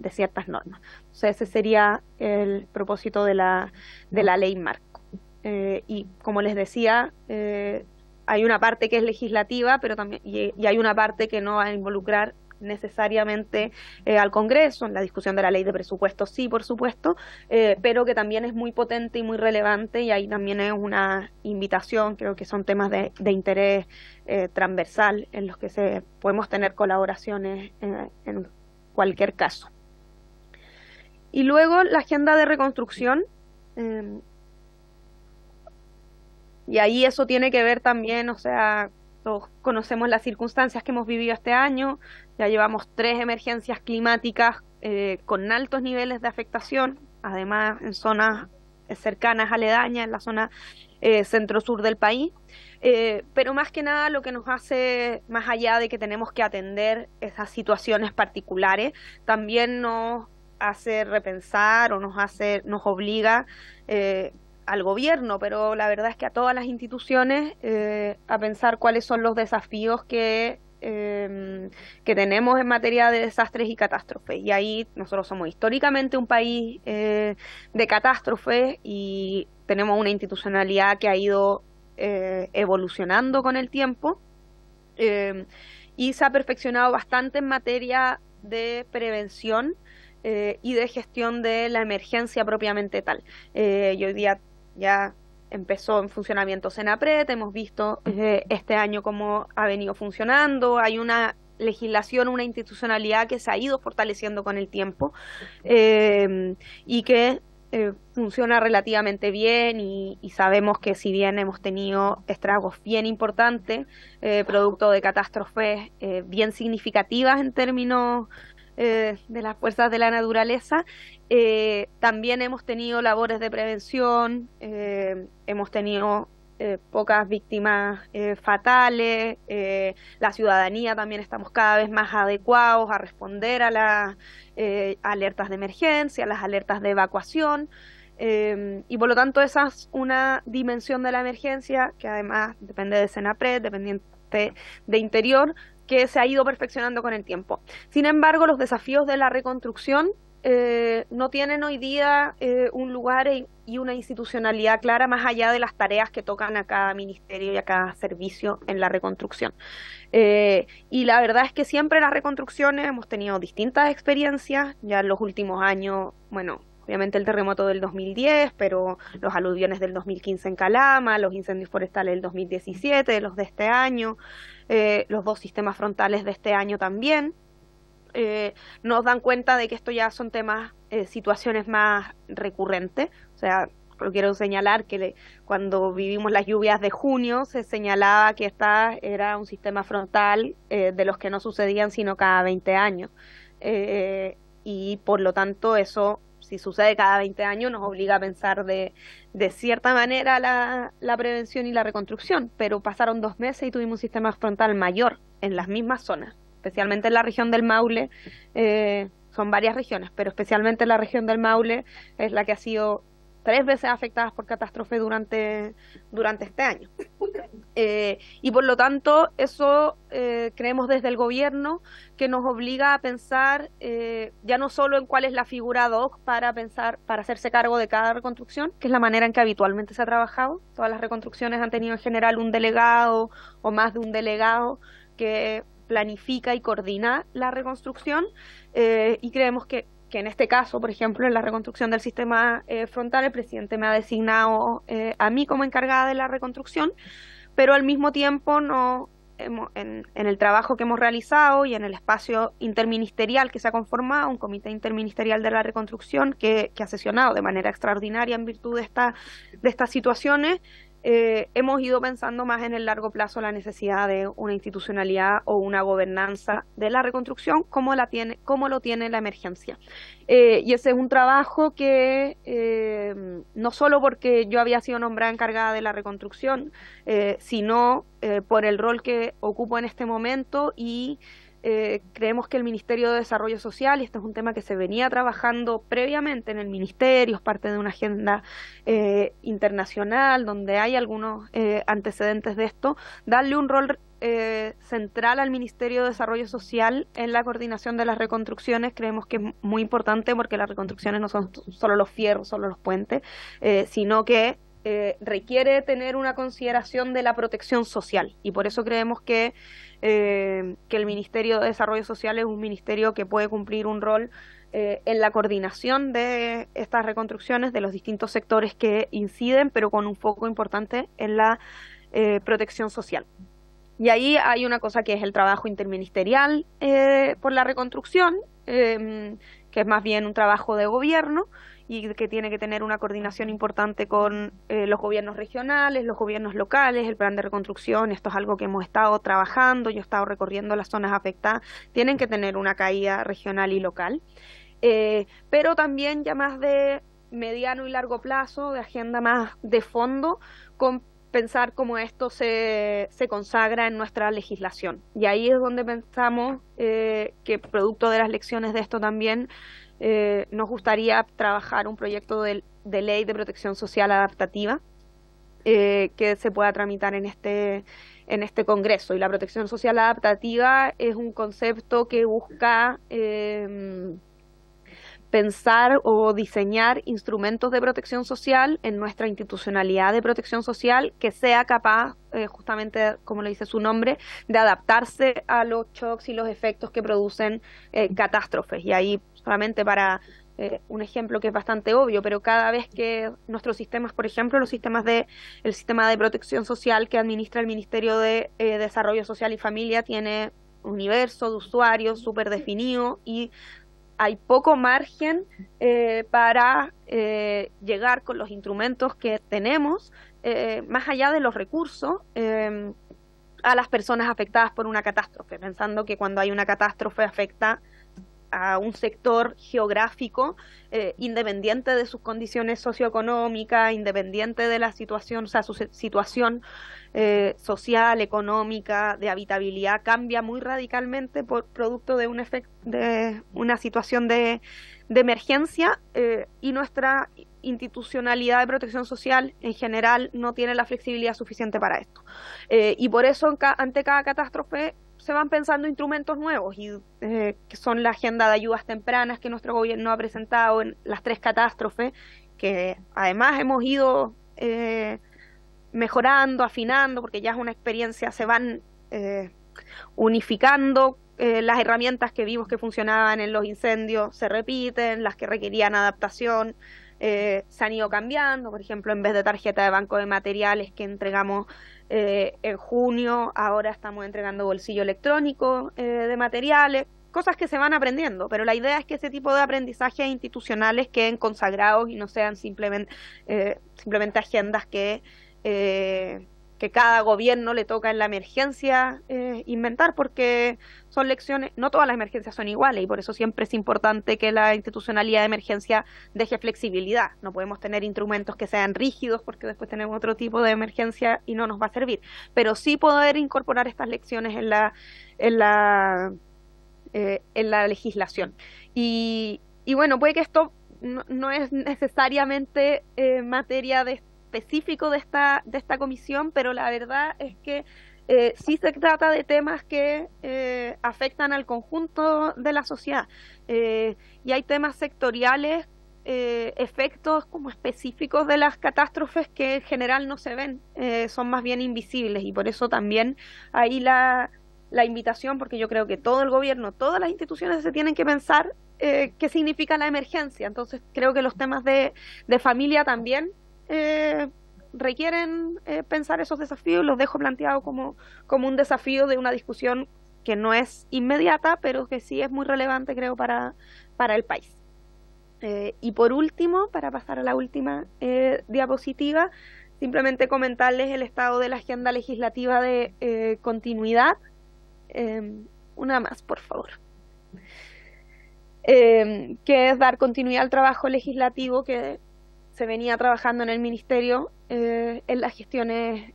normas. Entonces, ese sería el propósito de la ley marco. Y como les decía, hay una parte que es legislativa, pero también y hay una parte que no va a involucrar necesariamente al Congreso. En la discusión de la ley de presupuestos sí, por supuesto, pero que también es muy potente y muy relevante, y ahí también es una invitación. Creo que son temas de interés transversal en los que podemos tener colaboraciones en cualquier caso. Y luego la agenda de reconstrucción, y ahí eso tiene que ver también, o sea, todos conocemos las circunstancias que hemos vivido este año. Ya llevamos 3 emergencias climáticas con altos niveles de afectación, además en zonas cercanas, aledañas, en la zona centro-sur del país. Pero más que nada lo que nos hace, más allá de que tenemos que atender esas situaciones particulares, también nos hace repensar o nos obliga al gobierno, pero la verdad es que a todas las instituciones a pensar cuáles son los desafíos que tenemos en materia de desastres y catástrofes. Y ahí nosotros somos históricamente un país de catástrofes y tenemos una institucionalidad que ha ido evolucionando con el tiempo y se ha perfeccionado bastante en materia de prevención y de gestión de la emergencia propiamente tal. Y hoy día ya empezó en funcionamiento Senapred, hemos visto este año cómo ha venido funcionando, hay una legislación, una institucionalidad que se ha ido fortaleciendo con el tiempo y que funciona relativamente bien y sabemos que si bien hemos tenido estragos bien importantes, producto de catástrofes bien significativas en términos de las fuerzas de la naturaleza, también hemos tenido labores de prevención, hemos tenido pocas víctimas fatales, la ciudadanía también estamos cada vez más adecuados a responder a las alertas de emergencia, a las alertas de evacuación, y por lo tanto esa es una dimensión de la emergencia que además depende de Senapred, dependiente de Interior, que se ha ido perfeccionando con el tiempo. Sin embargo, los desafíos de la reconstrucción no tienen hoy día un lugar y una institucionalidad clara más allá de las tareas que tocan a cada ministerio y a cada servicio en la reconstrucción. Y la verdad es que siempre en las reconstrucciones hemos tenido distintas experiencias, ya en los últimos años, bueno, obviamente el terremoto del 2010, pero los aluviones del 2015 en Calama, los incendios forestales del 2017, los de este año, los dos sistemas frontales de este año también. Nos dan cuenta de que esto ya son temas, situaciones más recurrentes. O sea, quiero señalar que cuando vivimos las lluvias de junio se señalaba que esta era un sistema frontal de los que no sucedían sino cada 20 años. Y por lo tanto eso, si sucede cada 20 años, nos obliga a pensar de cierta manera la prevención y la reconstrucción. Pero pasaron 2 meses y tuvimos un sistema frontal mayor en las mismas zonas, especialmente en la región del Maule. Son varias regiones, pero especialmente la región del Maule es la que ha sido 3 veces afectada por catástrofe durante este año. Y por lo tanto, eso creemos desde el gobierno que nos obliga a pensar ya no solo en cuál es la figura ad hoc para hacerse cargo de cada reconstrucción, que es la manera en que habitualmente se ha trabajado. Todas las reconstrucciones han tenido en general un delegado o más de un delegado que planifica y coordina la reconstrucción, y creemos que en este caso, por ejemplo, en la reconstrucción del sistema frontal, el presidente me ha designado a mí como encargada de la reconstrucción, pero al mismo tiempo en el trabajo que hemos realizado y en el espacio interministerial que se ha conformado, un comité interministerial de la reconstrucción que ha sesionado de manera extraordinaria en virtud de estas situaciones, hemos ido pensando más en el largo plazo la necesidad de una institucionalidad o una gobernanza de la reconstrucción como lo tiene la emergencia. Y ese es un trabajo que no solo porque yo había sido nombrada encargada de la reconstrucción, sino por el rol que ocupo en este momento y creemos que el Ministerio de Desarrollo Social, y este es un tema que se venía trabajando previamente en el Ministerio, es parte de una agenda internacional donde hay algunos antecedentes de esto, darle un rol central al Ministerio de Desarrollo Social en la coordinación de las reconstrucciones. Creemos que es muy importante porque las reconstrucciones no son solo los fierros, solo los puentes, sino que requiere tener una consideración de la protección social, y por eso creemos que el Ministerio de Desarrollo Social es un ministerio que puede cumplir un rol en la coordinación de estas reconstrucciones de los distintos sectores que inciden, pero con un foco importante en la protección social. Y ahí hay una cosa que es el trabajo interministerial por la reconstrucción, que es más bien un trabajo de gobierno y que tiene que tener una coordinación importante con los gobiernos regionales, los gobiernos locales, el plan de reconstrucción. Esto es algo que hemos estado trabajando, yo he estado recorriendo las zonas afectadas, tienen que tener una caída regional y local. Pero también ya más de mediano y largo plazo, de agenda más de fondo, con pensar cómo esto se consagra en nuestra legislación. Y ahí es donde pensamos que producto de las lecciones de esto también nos gustaría trabajar un proyecto de ley de protección social adaptativa que se pueda tramitar en este Congreso. Y la protección social adaptativa es un concepto que busca pensar o diseñar instrumentos de protección social en nuestra institucionalidad de protección social que sea capaz, justamente como le dice su nombre, de adaptarse a los shocks y los efectos que producen catástrofes. Y ahí, solamente para un ejemplo que es bastante obvio, pero cada vez que nuestros sistemas, por ejemplo, el sistema de protección social que administra el Ministerio de Desarrollo Social y Familia tiene un universo de usuarios súper definido y hay poco margen para llegar con los instrumentos que tenemos, más allá de los recursos, a las personas afectadas por una catástrofe, pensando que cuando hay una catástrofe afecta a un sector geográfico independiente de sus condiciones socioeconómicas, independiente de la situación, o sea, su situación social, económica, de habitabilidad cambia muy radicalmente por producto de una situación de emergencia y nuestra institucionalidad de protección social en general no tiene la flexibilidad suficiente para esto. Y por eso ante cada catástrofe se van pensando instrumentos nuevos y que son la agenda de ayudas tempranas que nuestro gobierno ha presentado en las 3 catástrofes, que además hemos ido mejorando, afinando, porque ya es una experiencia, se van unificando. Las herramientas que vimos que funcionaban en los incendios se repiten, las que requerían adaptación se han ido cambiando. Por ejemplo, en vez de tarjeta de banco de materiales que entregamos en junio, ahora estamos entregando bolsillo electrónico de materiales, cosas que se van aprendiendo, pero la idea es que ese tipo de aprendizajes institucionales queden consagrados y no sean simplemente agendas que cada gobierno le toca en la emergencia inventar, porque son lecciones, no todas las emergencias son iguales y por eso siempre es importante que la institucionalidad de emergencia deje flexibilidad. No podemos tener instrumentos que sean rígidos porque después tenemos otro tipo de emergencia y no nos va a servir, pero sí poder incorporar estas lecciones en la legislación. Y bueno, puede que esto no es necesariamente materia específico de esta comisión, pero la verdad es que sí se trata de temas que afectan al conjunto de la sociedad y hay temas sectoriales, efectos como específicos de las catástrofes que en general no se ven, son más bien invisibles y por eso también ahí la invitación, porque yo creo que todo el gobierno, todas las instituciones se tienen que pensar qué significa la emergencia. Entonces creo que los temas de familia también requieren pensar esos desafíos. Los dejo planteados como un desafío de una discusión que no es inmediata, pero que sí es muy relevante, creo, para el país. Y por último, para pasar a la última diapositiva, simplemente comentarles el estado de la agenda legislativa de continuidad. Una más, por favor. Que es dar continuidad al trabajo legislativo que se venía trabajando en el Ministerio en las gestiones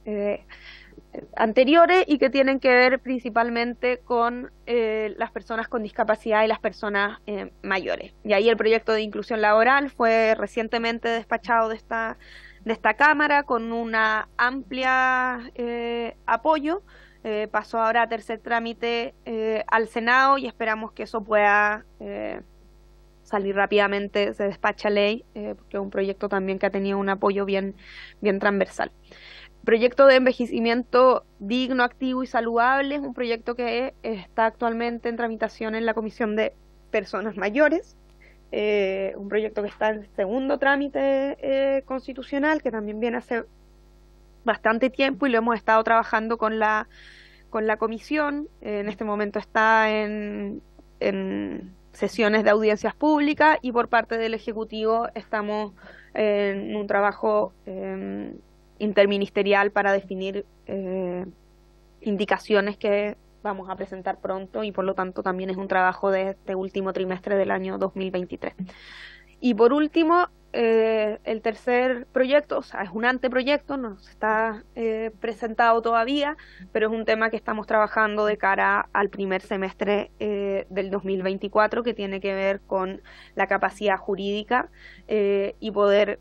anteriores y que tienen que ver principalmente con las personas con discapacidad y las personas mayores. Y ahí el proyecto de inclusión laboral fue recientemente despachado de esta Cámara con una amplia apoyo. Pasó ahora a tercer trámite al Senado y esperamos que eso pueda salir rápidamente, se despacha ley, porque es un proyecto también que ha tenido un apoyo bien transversal. Proyecto de envejecimiento digno, activo y saludable es un proyecto que está actualmente en tramitación en la Comisión de Personas Mayores, un proyecto que está en segundo trámite constitucional, que también viene hace bastante tiempo y lo hemos estado trabajando con la comisión. En este momento está en sesiones de audiencias públicas y por parte del Ejecutivo estamos en un trabajo interministerial para definir indicaciones que vamos a presentar pronto y por lo tanto también es un trabajo de este último trimestre del año 2023. Y por último, el tercer proyecto, o sea, es un anteproyecto, no está presentado todavía, pero es un tema que estamos trabajando de cara al primer semestre del 2024, que tiene que ver con la capacidad jurídica y poder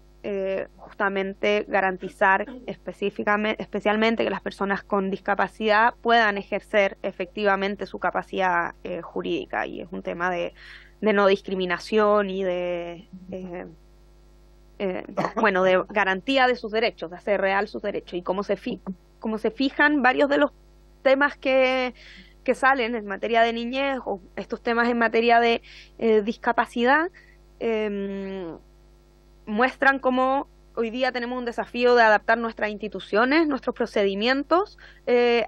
justamente garantizar especialmente que las personas con discapacidad puedan ejercer efectivamente su capacidad jurídica, y es un tema de no discriminación y de de garantía de sus derechos, de hacer real sus derechos. Y como se fijan varios de los temas que salen en materia de niñez, o estos temas en materia de discapacidad, muestran cómo hoy día tenemos un desafío de adaptar nuestras instituciones, nuestros procedimientos,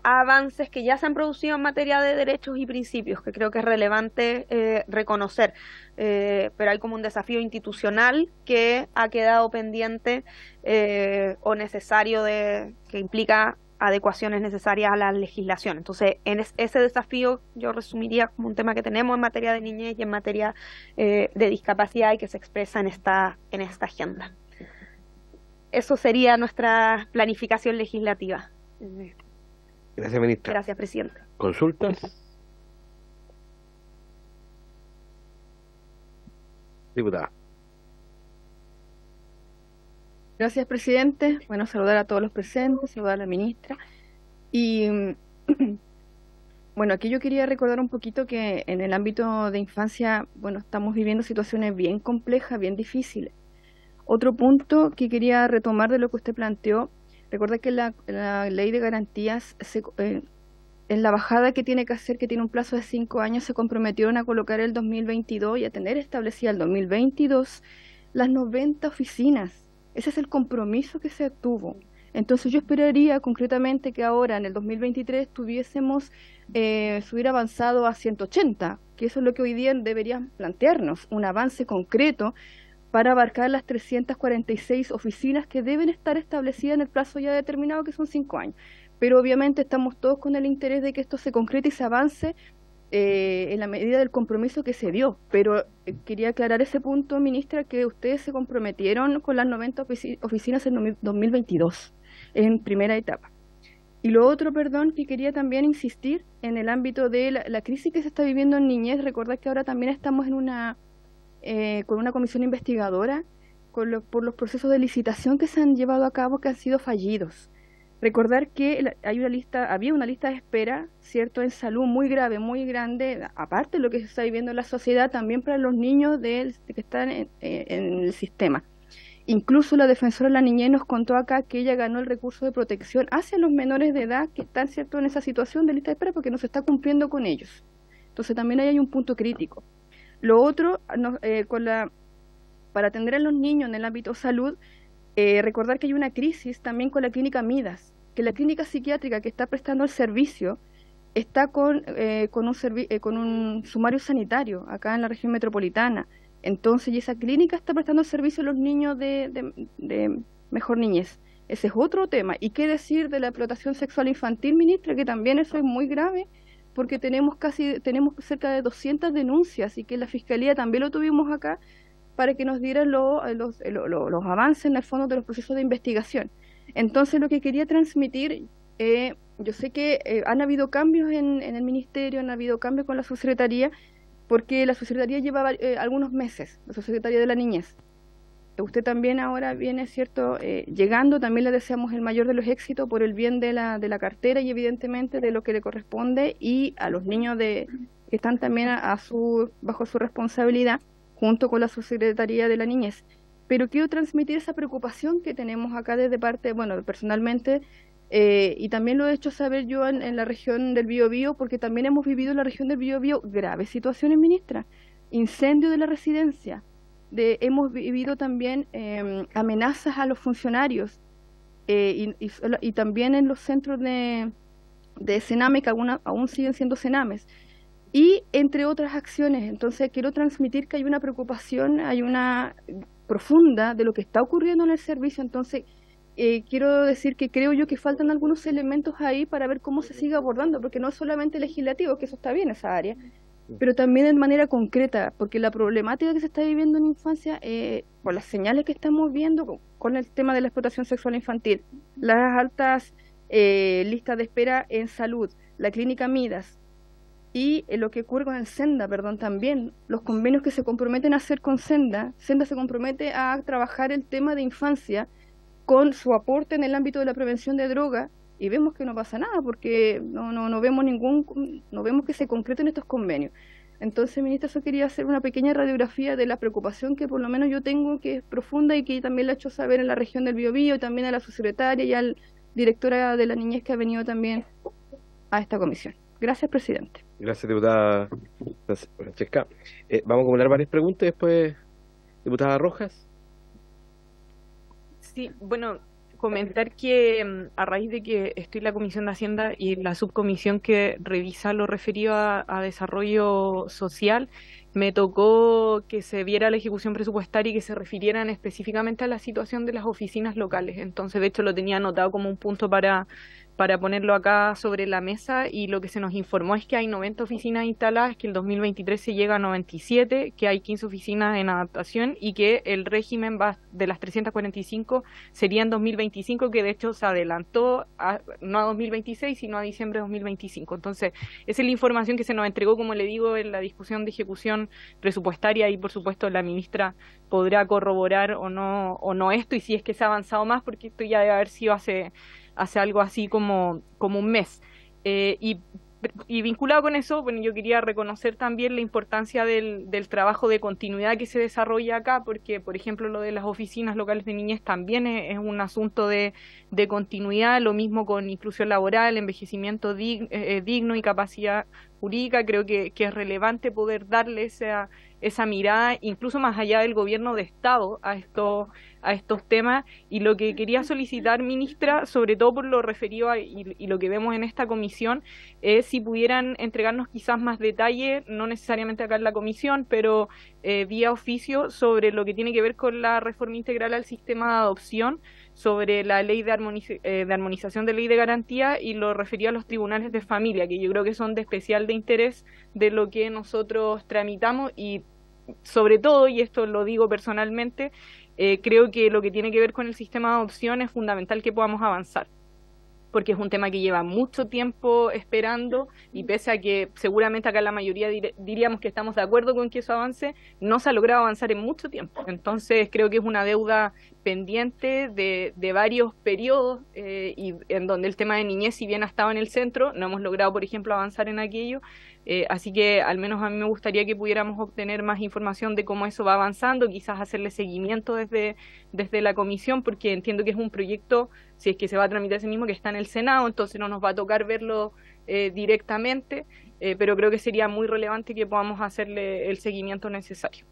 a avances que ya se han producido en materia de derechos y principios, que creo que es relevante reconocer. Pero hay como un desafío institucional que ha quedado pendiente o necesario, que implica adecuaciones necesarias a la legislación. Entonces, en ese desafío yo resumiría como un tema que tenemos en materia de niñez y en materia de discapacidad, y que se expresa en esta agenda. Eso sería nuestra planificación legislativa. Gracias, ministra. Gracias, presidente. ¿Consultas? Diputada. Gracias, presidente. Bueno, saludar a todos los presentes, saludar a la ministra. Y bueno, aquí yo quería recordar un poquito que en el ámbito de infancia, bueno, estamos viviendo situaciones bien complejas, bien difíciles. Otro punto que quería retomar de lo que usted planteó, recuerda que la ley de garantías, en la bajada que tiene que hacer, que tiene un plazo de 5 años, se comprometieron a colocar el 2022 y a tener establecida el 2022 las 90 oficinas. Ese es el compromiso que se tuvo. Entonces yo esperaría concretamente que ahora en el 2023 se hubiera avanzado a 180, que eso es lo que hoy día deberían plantearnos, un avance concreto para abarcar las 346 oficinas que deben estar establecidas en el plazo ya determinado, que son 5 años. Pero obviamente estamos todos con el interés de que esto se concrete y se avance en la medida del compromiso que se dio. Pero quería aclarar ese punto, ministra, que ustedes se comprometieron con las 90 oficinas en 2022, en primera etapa. Y lo otro, perdón, que quería también insistir en el ámbito de la crisis que se está viviendo en niñez. Recordad que ahora también estamos con una comisión investigadora por los procesos de licitación que se han llevado a cabo, que han sido fallidos. Recordar que había una lista de espera, ¿cierto?, en salud muy grave, muy grande, aparte de lo que se está viviendo en la sociedad, también para los niños que están en el sistema. Incluso la defensora de la niñez nos contó acá que ella ganó el recurso de protección hacia los menores de edad que están, ¿cierto?, en esa situación de lista de espera, porque no se está cumpliendo con ellos. Entonces también ahí hay un punto crítico. Lo otro, para atender a los niños en el ámbito salud, recordar que hay una crisis también con la clínica Midas, que la clínica psiquiátrica que está prestando el servicio está con un sumario sanitario acá en la región metropolitana. Entonces, y esa clínica está prestando el servicio a los niños de mejor niñez. Ese es otro tema. ¿Y qué decir de la explotación sexual infantil, ministra? Que también eso es muy grave, porque tenemos cerca de 200 denuncias, y que la Fiscalía también lo tuvimos acá para que nos dieran los avances en el fondo de los procesos de investigación. Entonces, lo que quería transmitir, yo sé que han habido cambios en el ministerio, han habido cambios con la subsecretaría, porque la subsecretaría llevaba algunos meses, la subsecretaría de la niñez. Usted también ahora viene, ¿cierto?, llegando. También le deseamos el mayor de los éxitos por el bien de la cartera y evidentemente de lo que le corresponde, y a los niños que están también bajo su responsabilidad, junto con la subsecretaría de la niñez. Pero quiero transmitir esa preocupación que tenemos acá desde parte, bueno, personalmente, y también lo he hecho saber yo en la región del Biobío, porque también hemos vivido en la región del Biobío graves situaciones, ministra. Incendio de la residencia. Hemos vivido también amenazas a los funcionarios, y también en los centros de Sename, que aún siguen siendo Senames, y entre otras acciones. Entonces quiero transmitir que hay una preocupación, hay una profunda de lo que está ocurriendo en el servicio. Entonces quiero decir que creo yo que faltan algunos elementos ahí para ver cómo se sigue abordando, porque no es solamente legislativo, que eso está bien, esa área, pero también de manera concreta, porque la problemática que se está viviendo en infancia, por las señales que estamos viendo con el tema de la explotación sexual infantil, las altas listas de espera en salud, la clínica Midas, y lo que ocurre con el Senda, perdón, también, los convenios que se comprometen a hacer con Senda se compromete a trabajar el tema de infancia con su aporte en el ámbito de la prevención de droga, y vemos que no pasa nada, porque no vemos que se concreten estos convenios. Entonces, ministra, yo quería hacer una pequeña radiografía de la preocupación que por lo menos yo tengo, que es profunda y que también la he hecho saber en la región del Biobío, y también a la subsecretaria y al directora de la niñez que ha venido también a esta comisión. Gracias, presidente. Gracias, diputada Francesca. Vamos a acumular varias preguntas después, diputada Rojas. Sí, bueno, comentar que a raíz de que estoy en la Comisión de Hacienda y la subcomisión que revisa lo referido a desarrollo social, me tocó que se viera la ejecución presupuestaria y que se refirieran específicamente a la situación de las oficinas locales. Entonces, de hecho, lo tenía anotado como un punto para ponerlo acá sobre la mesa, y lo que se nos informó es que hay 90 oficinas instaladas, que el 2023 se llega a 97, que hay 15 oficinas en adaptación y que el régimen va de las 345 sería en 2025, que de hecho se adelantó no a 2026, sino a diciembre de 2025. Entonces, esa es la información que se nos entregó, como le digo, en la discusión de ejecución presupuestaria, y por supuesto la ministra podrá corroborar o no esto, y si es que se ha avanzado más, porque esto ya debe haber sido hace algo así como un mes. Y vinculado con eso, bueno, yo quería reconocer también la importancia del trabajo de continuidad que se desarrolla acá, porque, por ejemplo, lo de las oficinas locales de niñez también es un asunto de continuidad, lo mismo con inclusión laboral, envejecimiento digno y capacidad jurídica. Creo que es relevante poder darle esa mirada, incluso más allá del gobierno de Estado, a estos temas. Y lo que quería solicitar, ministra, sobre todo por lo referido y lo que vemos en esta comisión, es si pudieran entregarnos quizás más detalle, no necesariamente acá en la comisión, pero vía oficio, sobre lo que tiene que ver con la reforma integral al sistema de adopción, sobre la ley de armonización de ley de garantía, y lo referido a los tribunales de familia, que yo creo que son de especial de interés de lo que nosotros tramitamos. Y sobre todo, y esto lo digo personalmente, creo que lo que tiene que ver con el sistema de adopción es fundamental que podamos avanzar, porque es un tema que lleva mucho tiempo esperando, y pese a que seguramente acá la mayoría diríamos que estamos de acuerdo con que eso avance, no se ha logrado avanzar en mucho tiempo. Entonces creo que es una deuda pendiente de varios periodos, y en donde el tema de niñez, si bien ha estado en el centro, no hemos logrado, por ejemplo, avanzar en aquello. Así que al menos a mí me gustaría que pudiéramos obtener más información de cómo eso va avanzando, quizás hacerle seguimiento desde la comisión, porque entiendo que es un proyecto, si es que se va a tramitar ese mismo, que está en el Senado, entonces no nos va a tocar verlo directamente, pero creo que sería muy relevante que podamos hacerle el seguimiento necesario.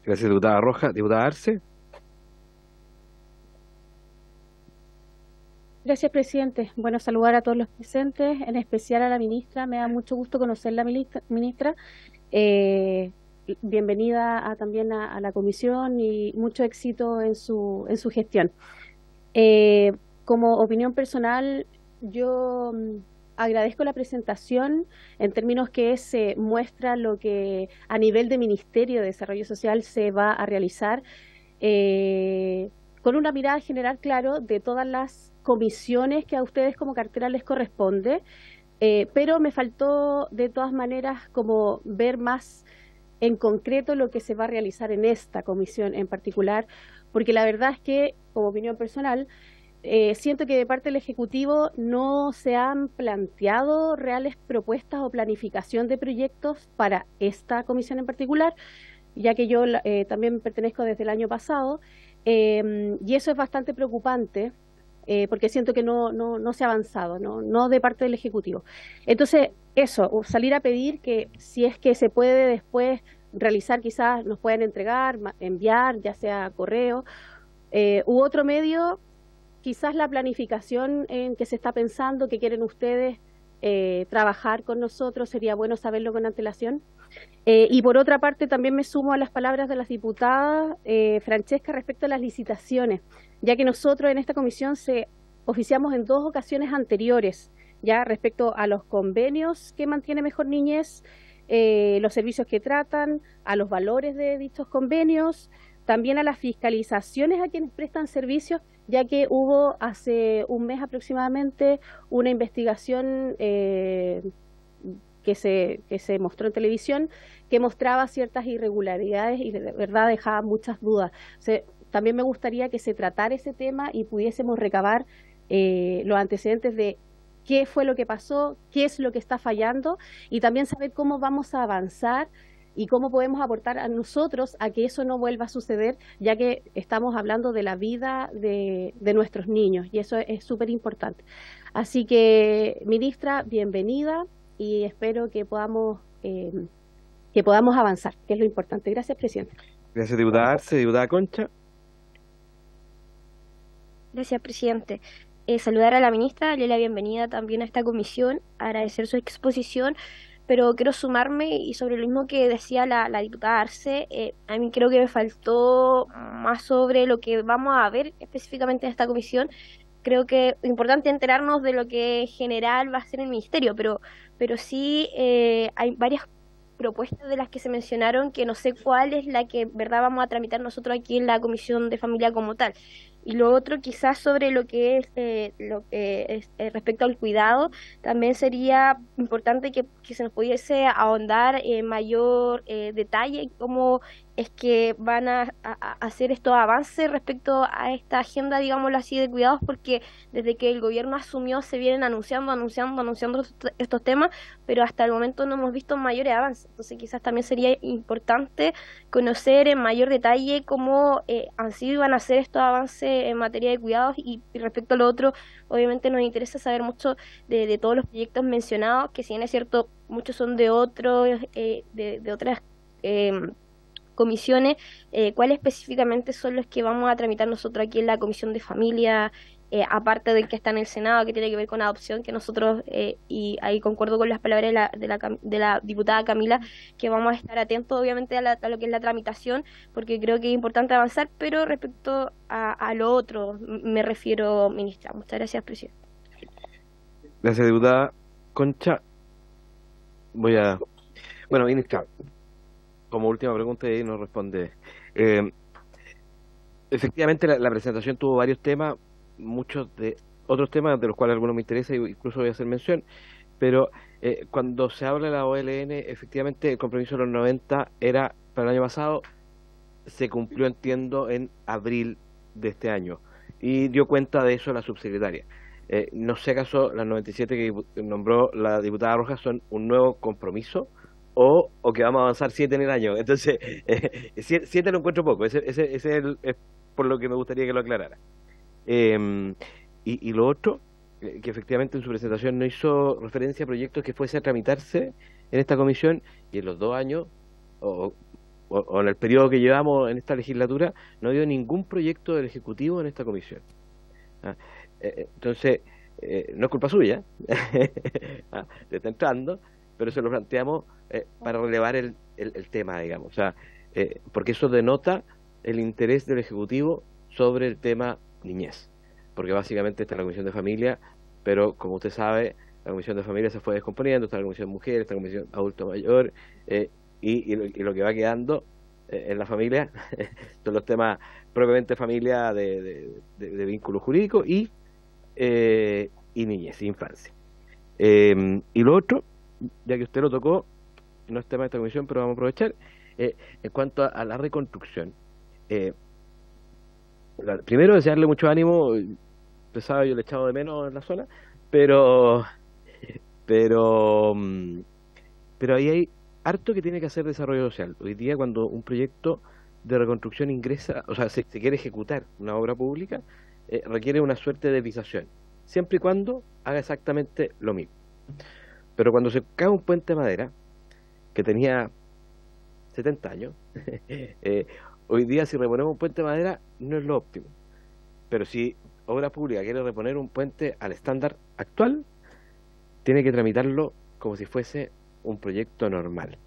Gracias, diputada Rojas. Diputada Arce. Gracias, presidente. Bueno, saludar a todos los presentes, en especial a la ministra. Me da mucho gusto conocer la ministra. Bienvenida también a la comisión, y mucho éxito en su gestión. Como opinión personal, yo agradezco la presentación en términos que se muestra lo que a nivel de Ministerio de Desarrollo Social se va a realizar, con una mirada general, claro, de todas las comisiones que a ustedes como cartera les corresponde, pero me faltó de todas maneras como ver más en concreto lo que se va a realizar en esta comisión en particular, porque la verdad es que, como opinión personal, siento que de parte del Ejecutivo no se han planteado reales propuestas o planificación de proyectos para esta comisión en particular, ya que yo también pertenezco desde el año pasado, y eso es bastante preocupante, porque siento que no se ha avanzado, no de parte del Ejecutivo. Entonces, eso, salir a pedir que si es que se puede después realizar, quizás nos puedan entregar, enviar, ya sea correo u otro medio, quizás la planificación en que se está pensando, que quieren ustedes trabajar con nosotros, sería bueno saberlo con antelación. Y por otra parte, también me sumo a las palabras de las diputadas Francesca respecto a las licitaciones, ya que nosotros en esta comisión oficiamos en 2 ocasiones anteriores, ya respecto a los convenios que mantiene Mejor Niñez, los servicios que tratan, a los valores de dichos convenios, también a las fiscalizaciones a quienes prestan servicios, ya que hubo hace un mes aproximadamente una investigación que se mostró en televisión, que mostraba ciertas irregularidades y de verdad dejaba muchas dudas. O sea, también me gustaría que se tratara ese tema y pudiésemos recabar los antecedentes de qué fue lo que pasó, qué es lo que está fallando, y también saber cómo vamos a avanzar y cómo podemos aportar a nosotros a que eso no vuelva a suceder, ya que estamos hablando de la vida de nuestros niños, y eso es súper importante. Así que, ministra, bienvenida, y espero que podamos avanzar, que es lo importante. Gracias, presidente. Gracias, diputada Arce. Diputada Concha. Gracias, presidente. Saludar a la ministra, darle la bienvenida también a esta comisión, agradecer su exposición, pero quiero sumarme y sobre lo mismo que decía la diputada Arce, a mí creo que me faltó más sobre lo que vamos a ver específicamente en esta comisión. Creo que es importante enterarnos de lo que en general va a ser el ministerio, pero sí hay varias propuestas de las que se mencionaron que no sé cuál es la que en verdad vamos a tramitar nosotros aquí en la Comisión de Familia como tal. Y lo otro, quizás sobre lo que es respecto al cuidado, también sería importante que se nos pudiese ahondar en mayor detalle cómo es que van a hacer estos avances respecto a esta agenda, digámoslo así, de cuidados, porque desde que el gobierno asumió se vienen anunciando estos temas, pero hasta el momento no hemos visto mayores avances. Entonces quizás también sería importante conocer en mayor detalle cómo han sido y van a ser estos avances en materia de cuidados, y respecto a lo otro, obviamente nos interesa saber mucho de todos los proyectos mencionados, que si bien es cierto, muchos son de otros, de otras comisiones, cuáles específicamente son los que vamos a tramitar nosotros aquí en la Comisión de Familia, aparte del que está en el Senado, que tiene que ver con adopción, que nosotros, y ahí concuerdo con las palabras de la diputada Camila, que vamos a estar atentos obviamente a lo que es la tramitación, porque creo que es importante avanzar, pero respecto a lo otro me refiero, ministra. Muchas gracias, presidente. Gracias, diputada Concha. Bueno, ministra, como última pregunta y ahí nos responde. Efectivamente, la presentación tuvo varios temas, muchos de otros temas de los cuales algunos me interesan y incluso voy a hacer mención, pero cuando se habla de la OLN, efectivamente el compromiso de los 90 era para el año pasado, se cumplió, entiendo, en abril de este año, y dio cuenta de eso la subsecretaria. No sé acaso las 97 que nombró la diputada Rojas son un nuevo compromiso o que vamos a avanzar 7 en el año. Entonces, 7 lo encuentro poco, ese es por lo que me gustaría que lo aclarara. Y lo otro, que efectivamente en su presentación no hizo referencia a proyectos que fuese a tramitarse en esta comisión, y en los 2 años o en el periodo que llevamos en esta legislatura no ha habido ningún proyecto del Ejecutivo en esta comisión. Entonces, no es culpa suya, te está entrando, pero se lo planteamos para relevar el tema, digamos, o sea, porque eso denota el interés del Ejecutivo sobre el tema niñez, porque básicamente está en la Comisión de Familia, pero como usted sabe, la Comisión de Familia se fue descomponiendo, está la Comisión de Mujeres, está la Comisión Adulto Mayor, y lo que va quedando en la familia son los temas propiamente familia de vínculo jurídico y niñez, infancia. Y lo otro, ya que usted lo tocó, no es tema de esta comisión, pero vamos a aprovechar, en cuanto a la reconstrucción. Primero, desearle mucho ánimo. Usted sabe, yo le he echado de menos en la zona, pero ahí hay harto que tiene que hacer desarrollo social. Hoy día, cuando un proyecto de reconstrucción ingresa, o sea, se quiere ejecutar una obra pública, requiere una suerte de visación, siempre y cuando haga exactamente lo mismo. Pero cuando se cae un puente de madera que tenía 70 años, hoy día si reponemos un puente de madera no es lo óptimo. Pero si obra pública quiere reponer un puente al estándar actual, tiene que tramitarlo como si fuese un proyecto normal.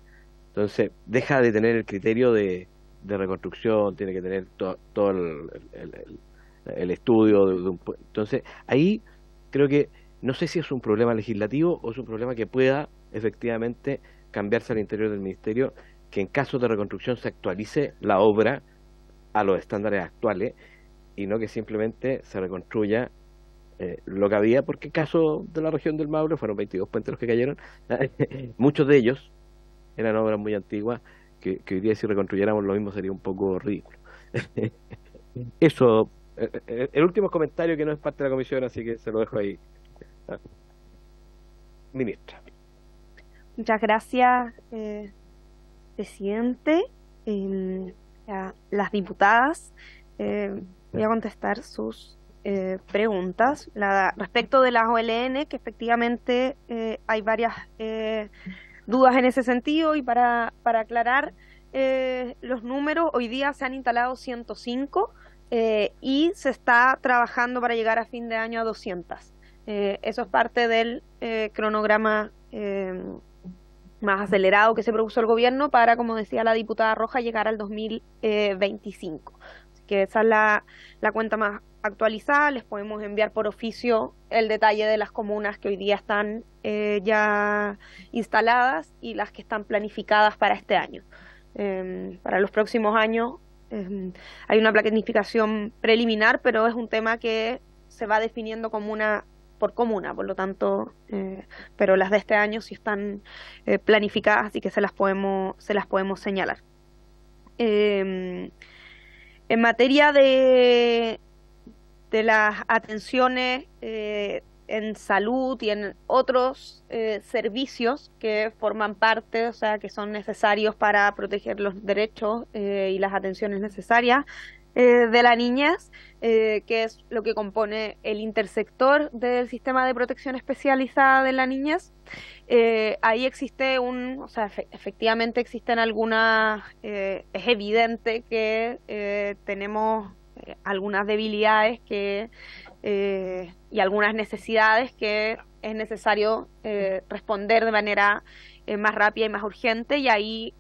Entonces deja de tener el criterio de reconstrucción, tiene que tener todo el estudio de un puente. Entonces ahí creo que no sé si es un problema legislativo o es un problema que pueda efectivamente cambiarse al interior del Ministerio que en caso de reconstrucción se actualice la obra a los estándares actuales y no que simplemente se reconstruya lo que había, porque en caso de la región del Maule fueron 22 puentes los que cayeron, muchos de ellos eran obras muy antiguas que hoy día si reconstruyéramos lo mismo sería un poco ridículo. Eso, el último comentario que no es parte de la comisión, así que se lo dejo ahí. Ministra. Muchas gracias, presidente. A las diputadas, voy a contestar sus preguntas. Respecto de las OLN, que efectivamente hay varias dudas en ese sentido, y para aclarar los números, hoy día se han instalado 105 y se está trabajando para llegar a fin de año a 200. Eso es parte del cronograma más acelerado que se propuso el gobierno para, como decía la diputada Roja, llegar al 2025. Así que esa es la cuenta más actualizada. Les podemos enviar por oficio el detalle de las comunas que hoy día están ya instaladas y las que están planificadas para este año. Para los próximos años hay una planificación preliminar, pero es un tema que se va definiendo comuna por comuna, por lo tanto, pero las de este año sí están planificadas, así que se las podemos señalar. En materia de las atenciones en salud y en otros servicios que forman parte, o sea, que son necesarios para proteger los derechos y las atenciones necesarias de la niñez, que es lo que compone el intersector del sistema de protección especializada de la niñez. Ahí existe efectivamente existen algunas, es evidente que tenemos algunas debilidades y algunas necesidades que es necesario responder de manera más rápida y más urgente, y ahí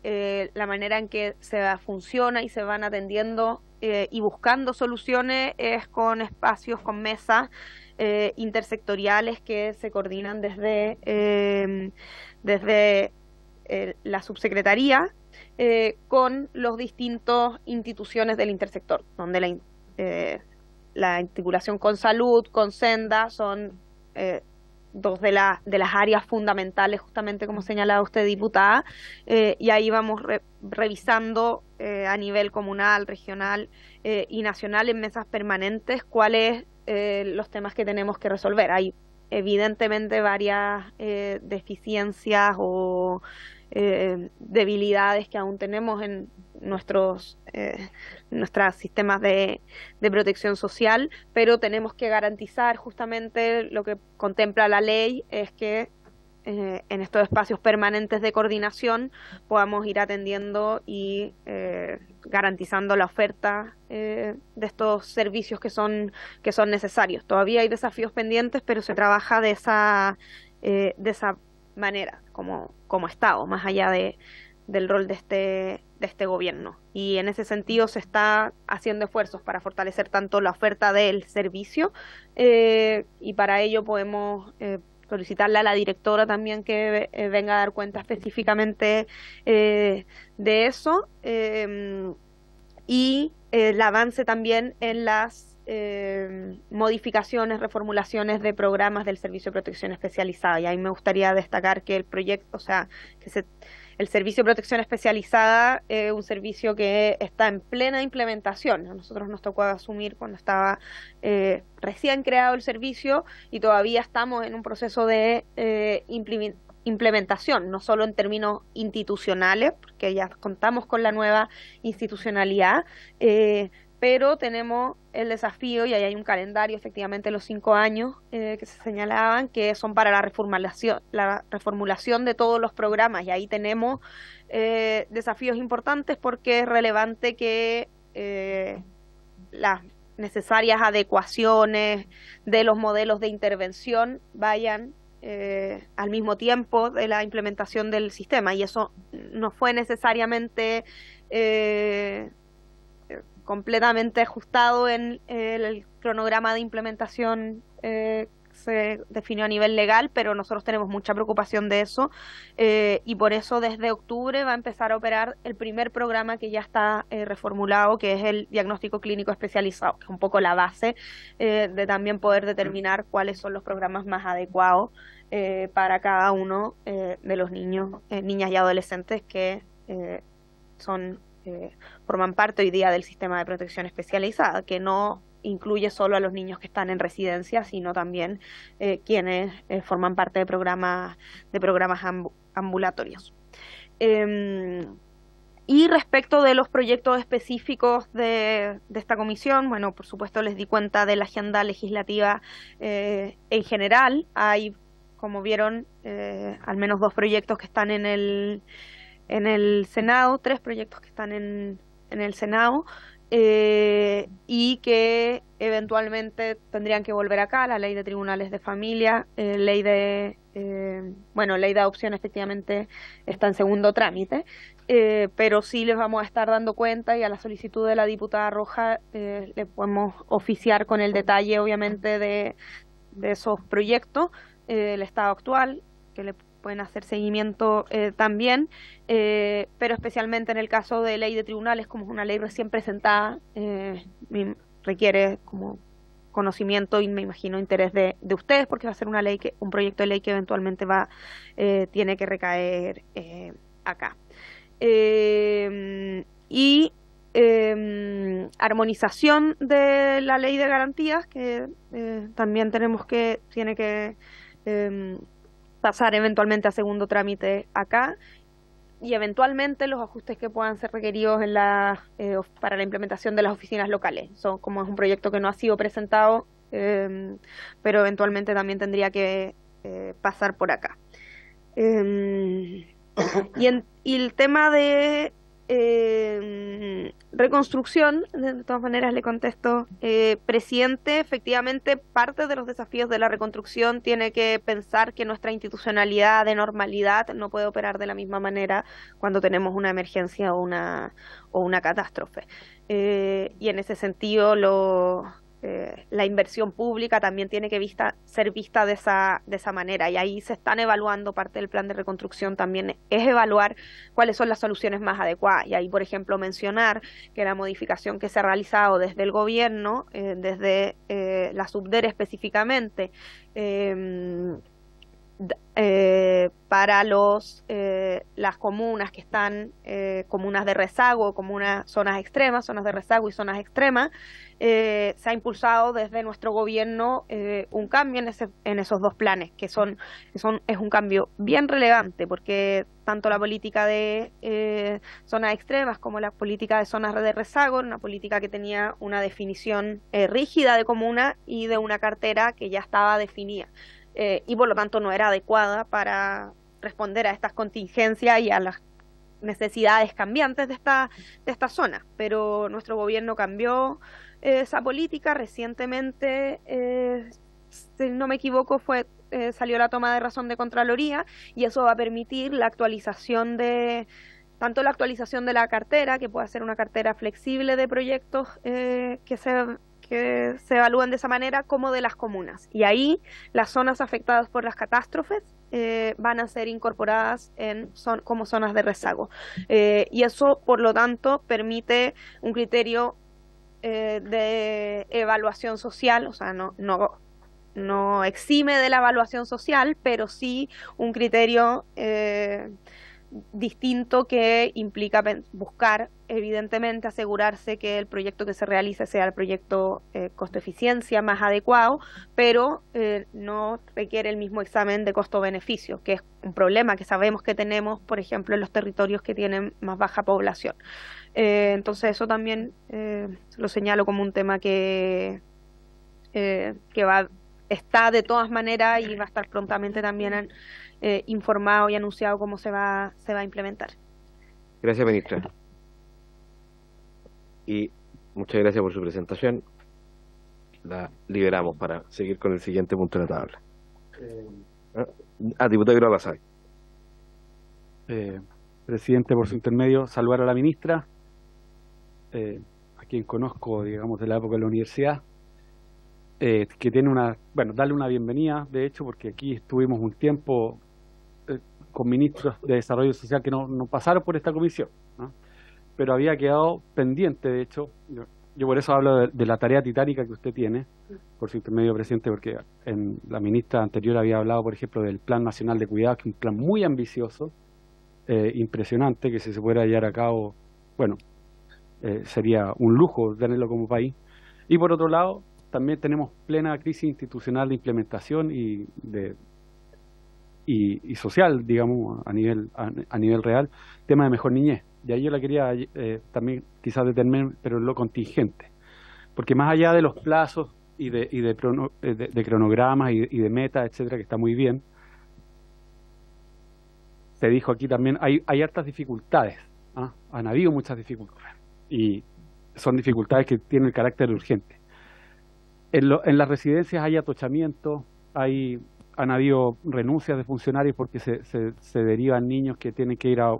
la manera en que se funciona y se van atendiendo y buscando soluciones es con espacios, con mesas intersectoriales que se coordinan desde la subsecretaría con los distintos instituciones del intersector, donde la articulación con salud, con Senda, son dos de las áreas fundamentales, justamente como señalaba usted, diputada, y ahí vamos revisando a nivel comunal, regional y nacional en mesas permanentes cuáles los temas que tenemos que resolver. Hay evidentemente varias deficiencias o debilidades que aún tenemos en nuestros sistemas de protección social, pero tenemos que garantizar justamente lo que contempla la ley, es que en estos espacios permanentes de coordinación podamos ir atendiendo y garantizando la oferta de estos servicios que son necesarios. Todavía hay desafíos pendientes, pero se trabaja de esa manera como Estado, más allá del rol de este gobierno. Y en ese sentido se está haciendo esfuerzos para fortalecer tanto la oferta del servicio y para ello podemos solicitarle a la directora también que venga a dar cuenta específicamente de eso, y el avance también en las modificaciones, reformulaciones de programas del Servicio de Protección Especializada. Y ahí me gustaría destacar que el proyecto, el Servicio de Protección Especializada es un servicio que está en plena implementación. A nosotros nos tocó asumir cuando estaba recién creado el servicio y todavía estamos en un proceso de implementación, no solo en términos institucionales, porque ya contamos con la nueva institucionalidad, pero tenemos el desafío, y ahí hay un calendario, efectivamente, los 5 años que se señalaban, que son para la reformulación de todos los programas, y ahí tenemos desafíos importantes porque es relevante que las necesarias adecuaciones de los modelos de intervención vayan al mismo tiempo de la implementación del sistema, y eso no fue necesariamente completamente ajustado en el cronograma de implementación se definió a nivel legal, pero nosotros tenemos mucha preocupación de eso, y por eso desde octubre va a empezar a operar el primer programa que ya está reformulado, que es el diagnóstico clínico especializado, que es un poco la base de también poder determinar cuáles son los programas más adecuados para cada uno de los niños, niñas y adolescentes que forman parte hoy día del sistema de protección especializada, que no incluye solo a los niños que están en residencia, sino también quienes forman parte de programas ambulatorios. Y respecto de los proyectos específicos de esta comisión, bueno, por supuesto les di cuenta de la agenda legislativa en general. Hay, como vieron, al menos 2 proyectos que están en el Senado, 3 proyectos que están en el Senado, y que eventualmente tendrían que volver acá: la ley de tribunales de familia, ley de adopción efectivamente está en segundo trámite, pero sí les vamos a estar dando cuenta, y a la solicitud de la diputada Roja le podemos oficiar con el detalle obviamente de esos proyectos, el estado actual, que le pueden hacer seguimiento también, pero especialmente en el caso de ley de tribunales, como es una ley recién presentada, requiere como conocimiento y me imagino interés de ustedes, porque va a ser un proyecto de ley que eventualmente tiene que recaer acá. Armonización de la ley de garantías, que también tiene que pasar eventualmente a segundo trámite acá, y eventualmente los ajustes que puedan ser requeridos para la implementación de las oficinas locales. Como es un proyecto que no ha sido presentado, pero eventualmente también tendría que pasar por acá. Y el tema de reconstrucción, de todas maneras le contesto, presidente, efectivamente parte de los desafíos de la reconstrucción tiene que pensar que nuestra institucionalidad de normalidad no puede operar de la misma manera cuando tenemos una emergencia o una catástrofe, y en ese sentido la inversión pública también tiene que ser vista de esa manera, y ahí se están evaluando. Parte del plan de reconstrucción también es evaluar cuáles son las soluciones más adecuadas, y ahí, por ejemplo, mencionar que la modificación que se ha realizado desde el gobierno, desde la Subdere específicamente, para las comunas que están comunas de rezago, zonas de rezago y zonas extremas, se ha impulsado desde nuestro gobierno un cambio en esos 2 planes, es un cambio bien relevante, porque tanto la política de zonas extremas como la política de zonas de rezago, una política que tenía una definición rígida de comuna y de una cartera que ya estaba definida, y por lo tanto no era adecuada para responder a estas contingencias y a las necesidades cambiantes de esta zona. Pero nuestro gobierno cambió esa política recientemente, si no me equivoco salió la toma de razón de Contraloría, y eso va a permitir la actualización tanto la actualización de la cartera, que pueda ser una cartera flexible de proyectos que se evalúan de esa manera, como de las comunas. Y ahí las zonas afectadas por las catástrofes van a ser incorporadas como zonas de rezago. Y eso, por lo tanto, permite un criterio de evaluación social, o sea, no exime de la evaluación social, pero sí un criterio distinto, que implica buscar, evidentemente, asegurarse que el proyecto que se realice sea el proyecto costo-eficiencia más adecuado, pero no requiere el mismo examen de costo-beneficio, que es un problema que sabemos que tenemos, por ejemplo, en los territorios que tienen más baja población. Entonces eso también lo señalo como un tema que está de todas maneras, y va a estar prontamente también informado y anunciado cómo se va a implementar. Gracias, ministra. Y muchas gracias por su presentación. La liberamos para seguir con el siguiente punto de la tabla. Diputado Quiroga Basabe. Presidente, por su intermedio, saludar a la ministra, a quien conozco, digamos, de la época de la universidad. que tiene darle una bienvenida, de hecho, porque aquí estuvimos un tiempo con ministros de Desarrollo Social que no pasaron por esta comisión, ¿no? Pero había quedado pendiente, de hecho, yo por eso hablo de la tarea titánica que usted tiene, por su intermedio, presidente, porque en la ministra anterior había hablado, por ejemplo, del Plan Nacional de Cuidados, que es un plan muy ambicioso, impresionante, que si se pudiera llevar a cabo, sería un lujo tenerlo como país. Y por otro lado, también tenemos plena crisis institucional de implementación y social, digamos, a nivel real, tema de mejor niñez. Y ahí yo la quería también quizás detener, pero en lo contingente. Porque más allá de los plazos y de cronogramas y de metas, etcétera, que está muy bien, se dijo aquí también, hay hartas dificultades, ¿ah? Han habido muchas dificultades, y son dificultades que tienen el carácter urgente. En las residencias hay atochamiento, han habido renuncias de funcionarios porque se derivan niños que tienen que ir a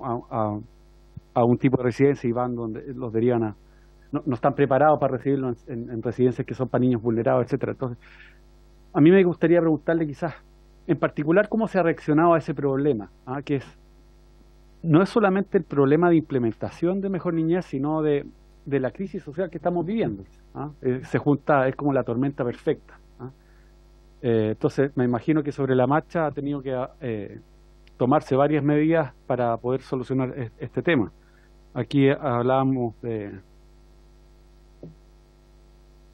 un tipo de residencia y van donde los derivan no están preparados para recibirlos en residencias que son para niños vulnerados, etcétera. Entonces, a mí me gustaría preguntarle quizás, en particular, cómo se ha reaccionado a ese problema, que no es solamente el problema de implementación de Mejor Niñez, sino de la crisis social que estamos viviendo. Se junta, es como la tormenta perfecta. Entonces, me imagino que sobre la marcha ha tenido que tomarse varias medidas para poder solucionar este tema. Aquí hablábamos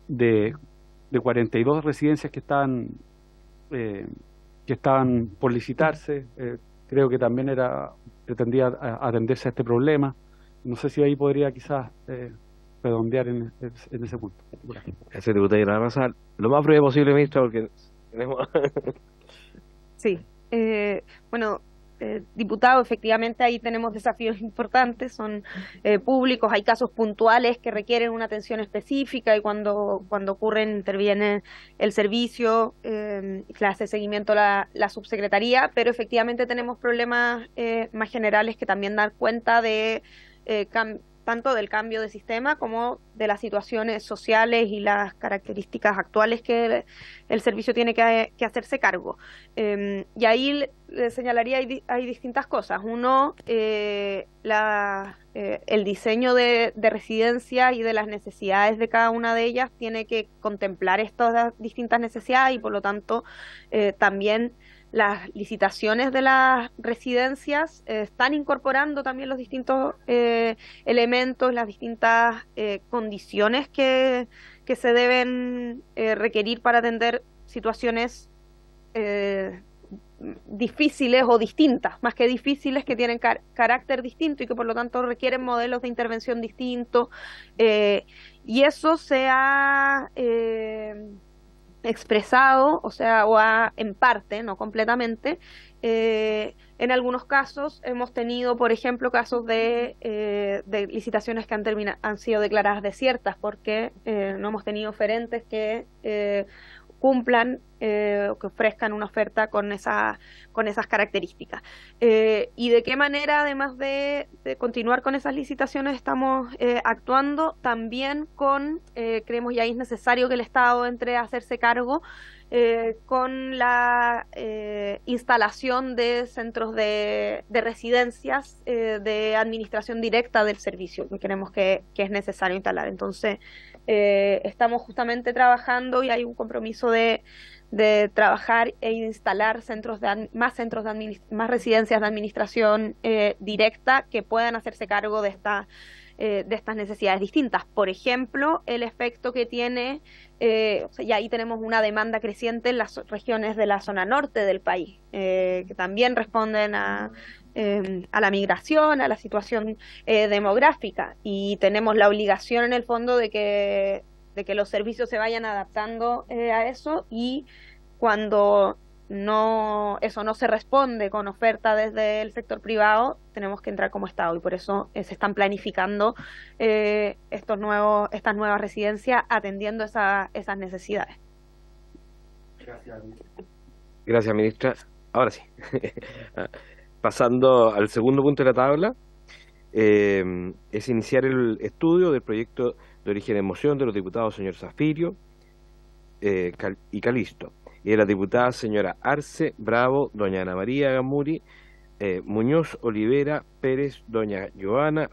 de 42 residencias que estaban por licitarse. Creo que también pretendía atenderse a este problema. No sé si ahí podría quizás redondear en ese punto. Gracias, diputado. Nada más, lo más breve posible, ministra, porque tenemos... Sí. Diputado, efectivamente ahí tenemos desafíos importantes, son públicos, hay casos puntuales que requieren una atención específica y cuando ocurren interviene el servicio, le hace seguimiento la subsecretaría, pero efectivamente tenemos problemas más generales que también dan cuenta de tanto del cambio de sistema como de las situaciones sociales y las características actuales que el servicio tiene que hacerse cargo. Y ahí le señalaría, hay distintas cosas. Uno, el diseño de residencias y de las necesidades de cada una de ellas tiene que contemplar estas distintas necesidades y por lo tanto también las licitaciones de las residencias están incorporando también los distintos elementos, las distintas condiciones que se deben requerir para atender situaciones difíciles o distintas, más que difíciles, que tienen carácter distinto y que por lo tanto requieren modelos de intervención distintos, y eso se ha expresado, en parte, no completamente. En algunos casos hemos tenido, por ejemplo, casos de licitaciones que han sido declaradas desiertas porque no hemos tenido oferentes que cumplan o que ofrezcan una oferta con esas características. Y de qué manera, además de continuar con esas licitaciones, estamos actuando también creemos, y ahí es necesario que el Estado entre a hacerse cargo con la instalación de centros de residencias de administración directa del servicio, que creemos que es necesario instalar. Entonces, estamos justamente trabajando y hay un compromiso de trabajar e instalar más residencias de administración directa que puedan hacerse cargo de estas necesidades distintas. Por ejemplo, el efecto que tiene, y ahí tenemos una demanda creciente en las regiones de la zona norte del país, que también responden a la migración, a la situación demográfica, y tenemos la obligación en el fondo de que los servicios se vayan adaptando a eso, y cuando eso no se responde con oferta desde el sector privado, tenemos que entrar como Estado, y por eso se están planificando estas nuevas residencias atendiendo esas necesidades. Gracias, ministra. Ahora sí. Pasando al segundo punto de la tabla, es iniciar el estudio del proyecto de origen en moción de los diputados señor Zafirio, y Calisto, y de la diputada señora Arce, Bravo, doña Ana María Gamuri, Muñoz, Olivera, Pérez, doña Joana,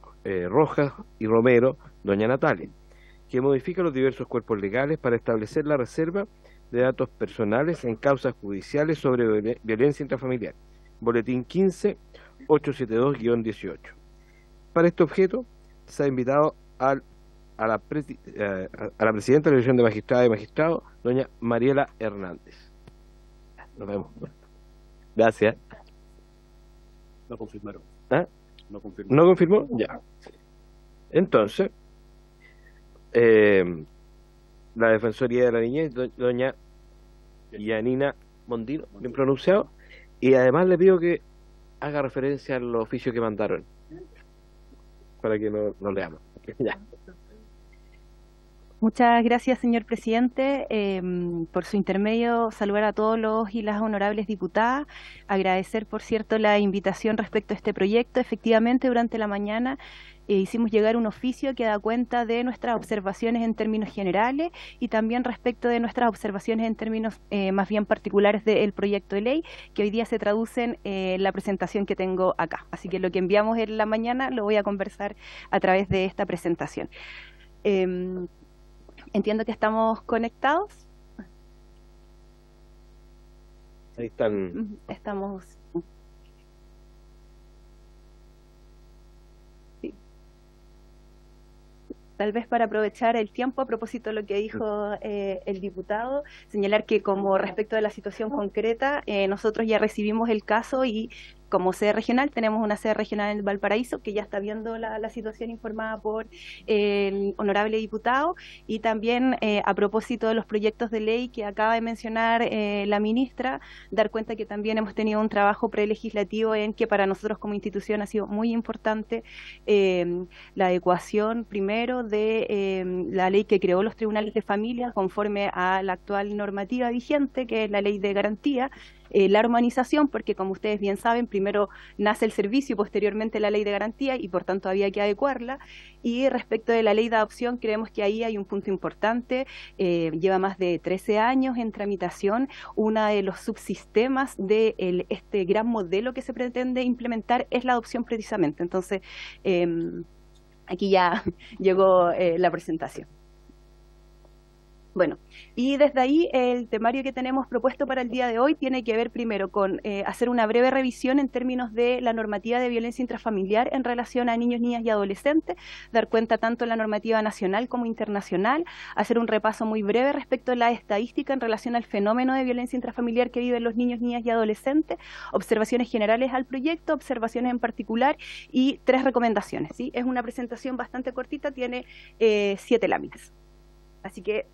Rojas y Romero, doña Natalia, que modifica los diversos cuerpos legales para establecer la reserva de datos personales en causas judiciales sobre violencia intrafamiliar. Boletín 15-872-18. Para este objeto se ha invitado a la presidenta de la Dirección de Magistradas y Magistrados, doña Mariela Hernández. Nos vemos. Gracias. No confirmaron. ¿Ah? No confirmó. ¿No confirmó? Ya. Entonces, la Defensoría de la Niñez, doña Yanina Mondino, bien pronunciado, y además le pido que haga referencia al oficio que mandaron, para que no leamos. Ya. Muchas gracias, señor presidente. Por su intermedio, saludar a todos los y las honorables diputadas. Agradecer, por cierto, la invitación respecto a este proyecto. Efectivamente, durante la mañana hicimos llegar un oficio que da cuenta de nuestras observaciones en términos generales y también respecto de nuestras observaciones en términos más bien particulares del proyecto de ley, que hoy día se traducen en la presentación que tengo acá. Así que lo que enviamos en la mañana lo voy a conversar a través de esta presentación. Entiendo que estamos conectados. Ahí están. Estamos. Sí. Tal vez para aprovechar el tiempo, a propósito de lo que dijo el diputado, señalar que como respecto de la situación concreta, nosotros ya recibimos el caso y como sede regional, tenemos una sede regional en Valparaíso que ya está viendo la situación informada por el honorable diputado, y también a propósito de los proyectos de ley que acaba de mencionar la ministra, dar cuenta que también hemos tenido un trabajo prelegislativo en que para nosotros como institución ha sido muy importante la adecuación primero de la ley que creó los tribunales de familia conforme a la actual normativa vigente, que es la ley de garantía. La armonización, porque como ustedes bien saben, primero nace el servicio y posteriormente la ley de garantía y por tanto había que adecuarla. Y respecto de la ley de adopción, creemos que ahí hay un punto importante, lleva más de 13 años en tramitación. Uno de los subsistemas de este gran modelo que se pretende implementar es la adopción precisamente. Entonces, aquí ya llegó la presentación. Bueno, y desde ahí el temario que tenemos propuesto para el día de hoy tiene que ver primero con hacer una breve revisión en términos de la normativa de violencia intrafamiliar en relación a niños, niñas y adolescentes, dar cuenta tanto de la normativa nacional como internacional, hacer un repaso muy breve respecto a la estadística en relación al fenómeno de violencia intrafamiliar que viven los niños, niñas y adolescentes, observaciones generales al proyecto, observaciones en particular y 3 recomendaciones, ¿sí? Es una presentación bastante cortita, tiene 7 láminas. Así que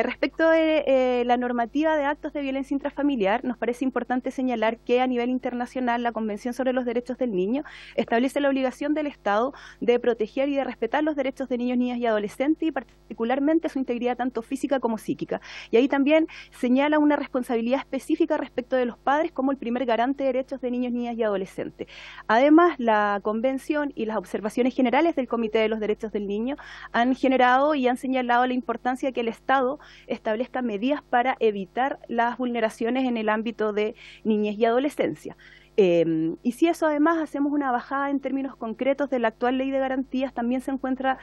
respecto de la normativa de actos de violencia intrafamiliar, nos parece importante señalar que a nivel internacional la Convención sobre los Derechos del Niño establece la obligación del Estado de proteger y de respetar los derechos de niños, niñas y adolescentes y particularmente su integridad tanto física como psíquica. Y ahí también señala una responsabilidad específica respecto de los padres como el primer garante de derechos de niños, niñas y adolescentes. Además, la Convención y las observaciones generales del Comité de los Derechos del Niño han generado y han señalado la importancia de que el Estado establezca medidas para evitar las vulneraciones en el ámbito de niñez y adolescencia. Y si eso además hacemos una bajada en términos concretos de la actual ley de garantías, también se encuentra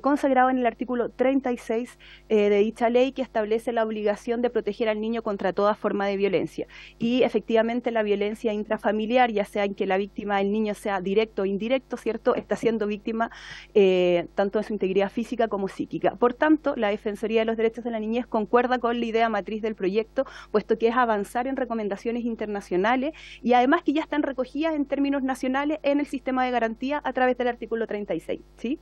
consagrado en el artículo 36 de dicha ley, que establece la obligación de proteger al niño contra toda forma de violencia. Y efectivamente la violencia intrafamiliar, ya sea en que la víctima del niño sea directo o indirecto, ¿cierto?, está siendo víctima tanto de su integridad física como psíquica. Por tanto, la Defensoría de los Derechos de la Niñez concuerda con la idea matriz del proyecto, puesto que es avanzar en recomendaciones internacionales y además que ya están recogidas en términos nacionales en el sistema de garantía a través del artículo 36, ¿sí?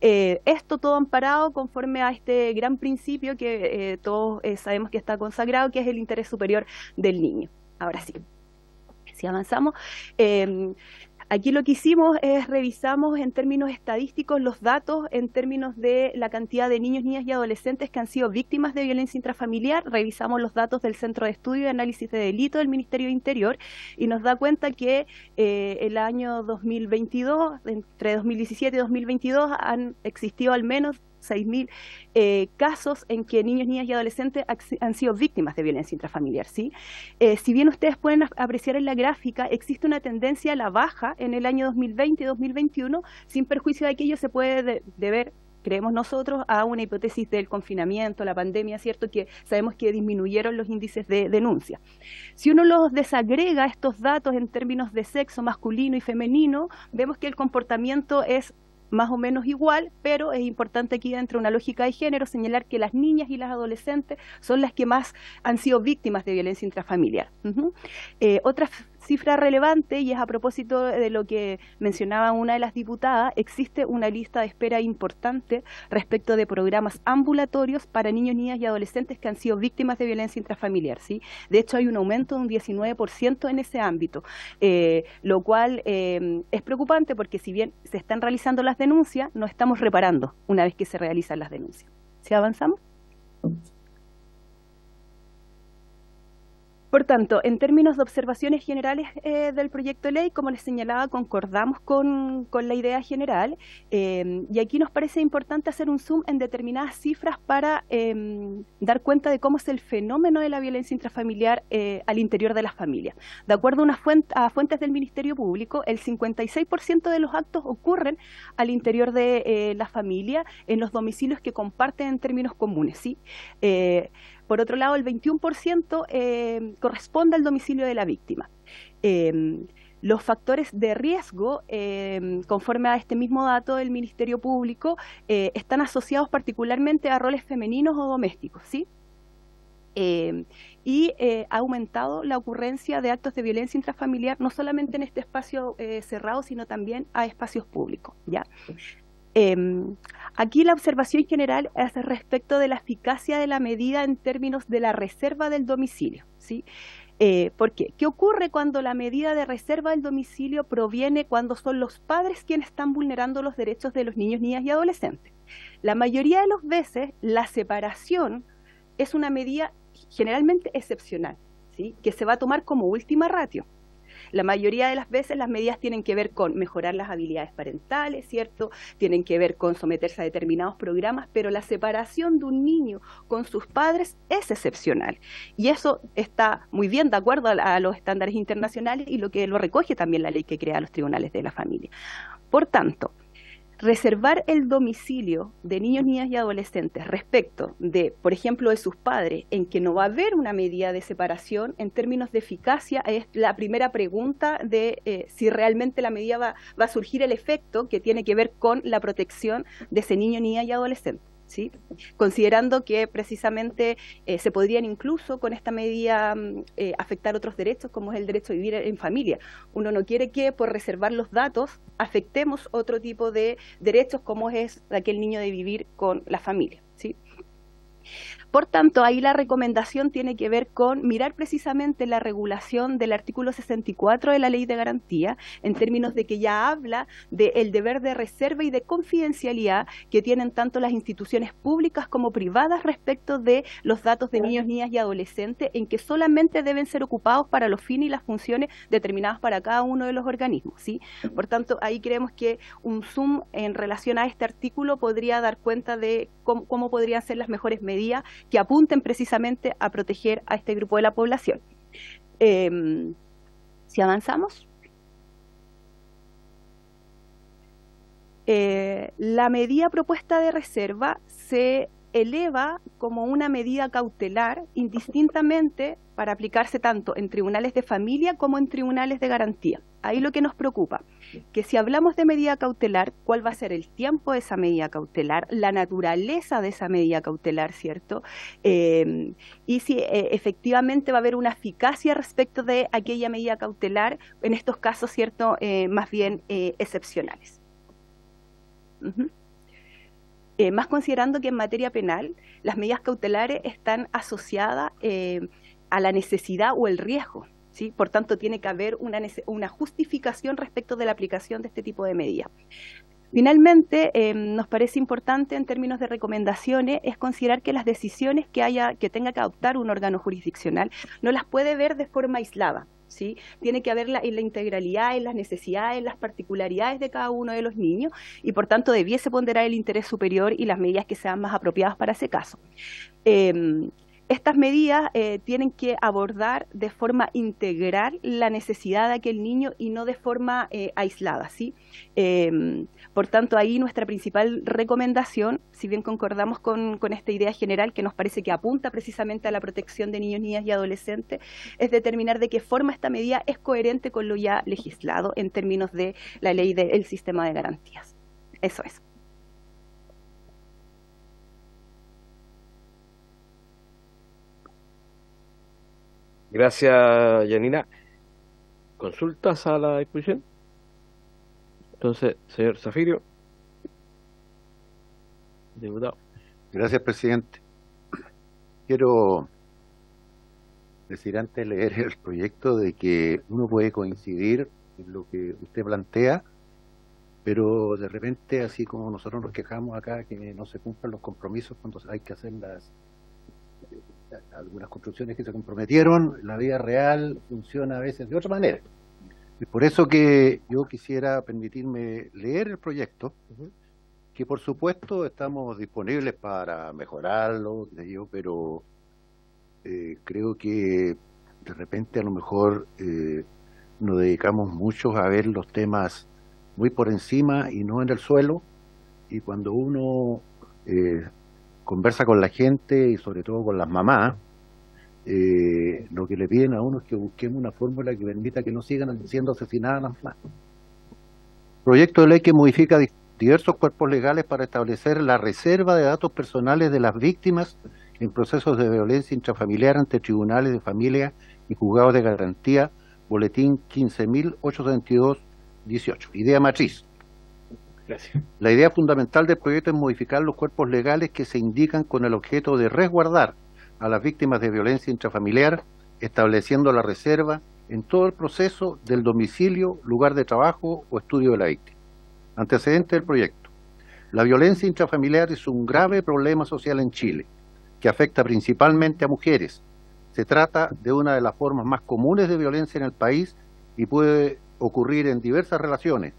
Esto todo amparado conforme a este gran principio que todos sabemos que está consagrado, que es el interés superior del niño. Ahora sí, si avanzamos, aquí lo que hicimos es revisamos en términos estadísticos los datos en términos de la cantidad de niños, niñas y adolescentes que han sido víctimas de violencia intrafamiliar. Revisamos los datos del Centro de Estudio y Análisis de Delito del Ministerio de Interior y nos da cuenta que el año 2022, entre 2017 y 2022, han existido al menos 6.000 casos en que niños, niñas y adolescentes han sido víctimas de violencia intrafamiliar, ¿sí? Si bien ustedes pueden apreciar en la gráfica, existe una tendencia a la baja en el año 2020 y 2021, sin perjuicio de que ello se puede deber, creemos nosotros, a una hipótesis del confinamiento, la pandemia, ¿cierto? Que sabemos que disminuyeron los índices de denuncia. Si uno los desagrega estos datos en términos de sexo masculino y femenino, vemos que el comportamiento es más o menos igual, pero es importante aquí dentro de una lógica de género señalar que las niñas y las adolescentes son las que más han sido víctimas de violencia intrafamiliar. Otra cifra relevante, y es a propósito de lo que mencionaba una de las diputadas, existe una lista de espera importante respecto de programas ambulatorios para niños, niñas y adolescentes que han sido víctimas de violencia intrafamiliar, ¿sí? De hecho, hay un aumento de un 19% en ese ámbito, lo cual es preocupante porque si bien se están realizando las denuncias, no estamos reparando una vez que se realizan las denuncias. ¿Sí avanzamos? Por tanto, en términos de observaciones generales del proyecto de ley, como les señalaba, concordamos con la idea general, y aquí nos parece importante hacer un zoom en determinadas cifras para dar cuenta de cómo es el fenómeno de la violencia intrafamiliar al interior de las familias. De acuerdo a fuentes del Ministerio Público, el 56% de los actos ocurren al interior de la familia, en los domicilios que comparten en términos comunes, ¿sí? Por otro lado, el 21% corresponde al domicilio de la víctima. Los factores de riesgo, conforme a este mismo dato del Ministerio Público, están asociados particularmente a roles femeninos o domésticos, ¿sí? Ha aumentado la ocurrencia de actos de violencia intrafamiliar, no solamente en este espacio cerrado, sino también a espacios públicos, ¿ya? Aquí la observación general es respecto de la eficacia de la medida en términos de la reserva del domicilio, ¿sí? ¿Por qué? ¿Qué ocurre cuando la medida de reserva del domicilio proviene cuando son los padres quienes están vulnerando los derechos de los niños, niñas y adolescentes? La mayoría de las veces la separación es una medida generalmente excepcional, ¿sí? Que se va a tomar como última ratio. La mayoría de las veces las medidas tienen que ver con mejorar las habilidades parentales, ¿cierto? Tienen que ver con someterse a determinados programas, pero la separación de un niño con sus padres es excepcional. Y eso está muy bien de acuerdo a los estándares internacionales y lo que lo recoge también la ley que crea los tribunales de la familia. Por tanto, reservar el domicilio de niños, niñas y adolescentes respecto de, por ejemplo, de sus padres, en que no va a haber una medida de separación en términos de eficacia, es la primera pregunta de si realmente la medida va a surgir el efecto que tiene que ver con la protección de ese niño, niña y adolescente, ¿sí? Considerando que precisamente se podrían incluso con esta medida afectar otros derechos, como es el derecho a vivir en familia. Uno no quiere que por reservar los datos afectemos otro tipo de derechos, como es aquel niño de vivir con la familia, ¿sí? Por tanto, ahí la recomendación tiene que ver con mirar precisamente la regulación del artículo 64 de la Ley de Garantía, en términos de que ya habla del deber de reserva y de confidencialidad que tienen tanto las instituciones públicas como privadas respecto de los datos de niños, niñas y adolescentes, en que solamente deben ser ocupados para los fines y las funciones determinadas para cada uno de los organismos, ¿sí? Por tanto, ahí creemos que un zoom en relación a este artículo podría dar cuenta de cómo podrían ser las mejores medidas que apunten precisamente a proteger a este grupo de la población. Si avanzamos. La medida propuesta de reserva se eleva como una medida cautelar indistintamente para aplicarse tanto en tribunales de familia como en tribunales de garantía. Ahí lo que nos preocupa, que si hablamos de medida cautelar, ¿cuál va a ser el tiempo de esa medida cautelar? La naturaleza de esa medida cautelar, ¿cierto? Y si efectivamente va a haber una eficacia respecto de aquella medida cautelar, en estos casos, ¿cierto? Más bien excepcionales. Más considerando que en materia penal las medidas cautelares están asociadas a la necesidad o el riesgo, ¿sí? Por tanto, tiene que haber una justificación respecto de la aplicación de este tipo de medidas. Finalmente, nos parece importante en términos de recomendaciones es considerar que las decisiones que tenga que adoptar un órgano jurisdiccional no las puede ver de forma aislada, ¿sí? Tiene que haberla en la integralidad, en las necesidades, en las particularidades de cada uno de los niños, y por tanto debiese ponderar el interés superior y las medidas que sean más apropiadas para ese caso. Estas medidas tienen que abordar de forma integral la necesidad de aquel niño y no de forma aislada, ¿sí? Por tanto, ahí nuestra principal recomendación, si bien concordamos con esta idea general que nos parece que apunta precisamente a la protección de niños, niñas y adolescentes, es determinar de qué forma esta medida es coherente con lo ya legislado en términos de la ley del sistema de garantías. Eso es. Gracias, Yanina. ¿Consultas a la discusión? Entonces, señor Zafirio. Diputado. Gracias, presidente. Quiero decir antes de leer el proyecto de que uno puede coincidir en lo que usted plantea, pero de repente, así como nosotros nos quejamos acá que no se cumplan los compromisos cuando hay que hacer algunas construcciones que se comprometieron, la vida real funciona a veces de otra manera. Es por eso que yo quisiera permitirme leer el proyecto, que por supuesto estamos disponibles para mejorarlo, pero creo que de repente a lo mejor nos dedicamos mucho a ver los temas muy por encima y no en el suelo, y cuando uno conversa con la gente y sobre todo con las mamás, lo que le piden a uno es que busquemos una fórmula que permita que no sigan siendo asesinadas las mamás. Proyecto de ley que modifica diversos cuerpos legales para establecer la reserva de datos personales de las víctimas en procesos de violencia intrafamiliar ante tribunales de familia y juzgados de garantía, boletín 15.872-18. Idea matriz. Gracias. La idea fundamental del proyecto es modificar los cuerpos legales que se indican con el objeto de resguardar a las víctimas de violencia intrafamiliar, estableciendo la reserva en todo el proceso del domicilio, lugar de trabajo o estudio de la víctima. Antecedente del proyecto. La violencia intrafamiliar es un grave problema social en Chile, que afecta principalmente a mujeres. Se trata de una de las formas más comunes de violencia en el país y puede ocurrir en diversas relaciones,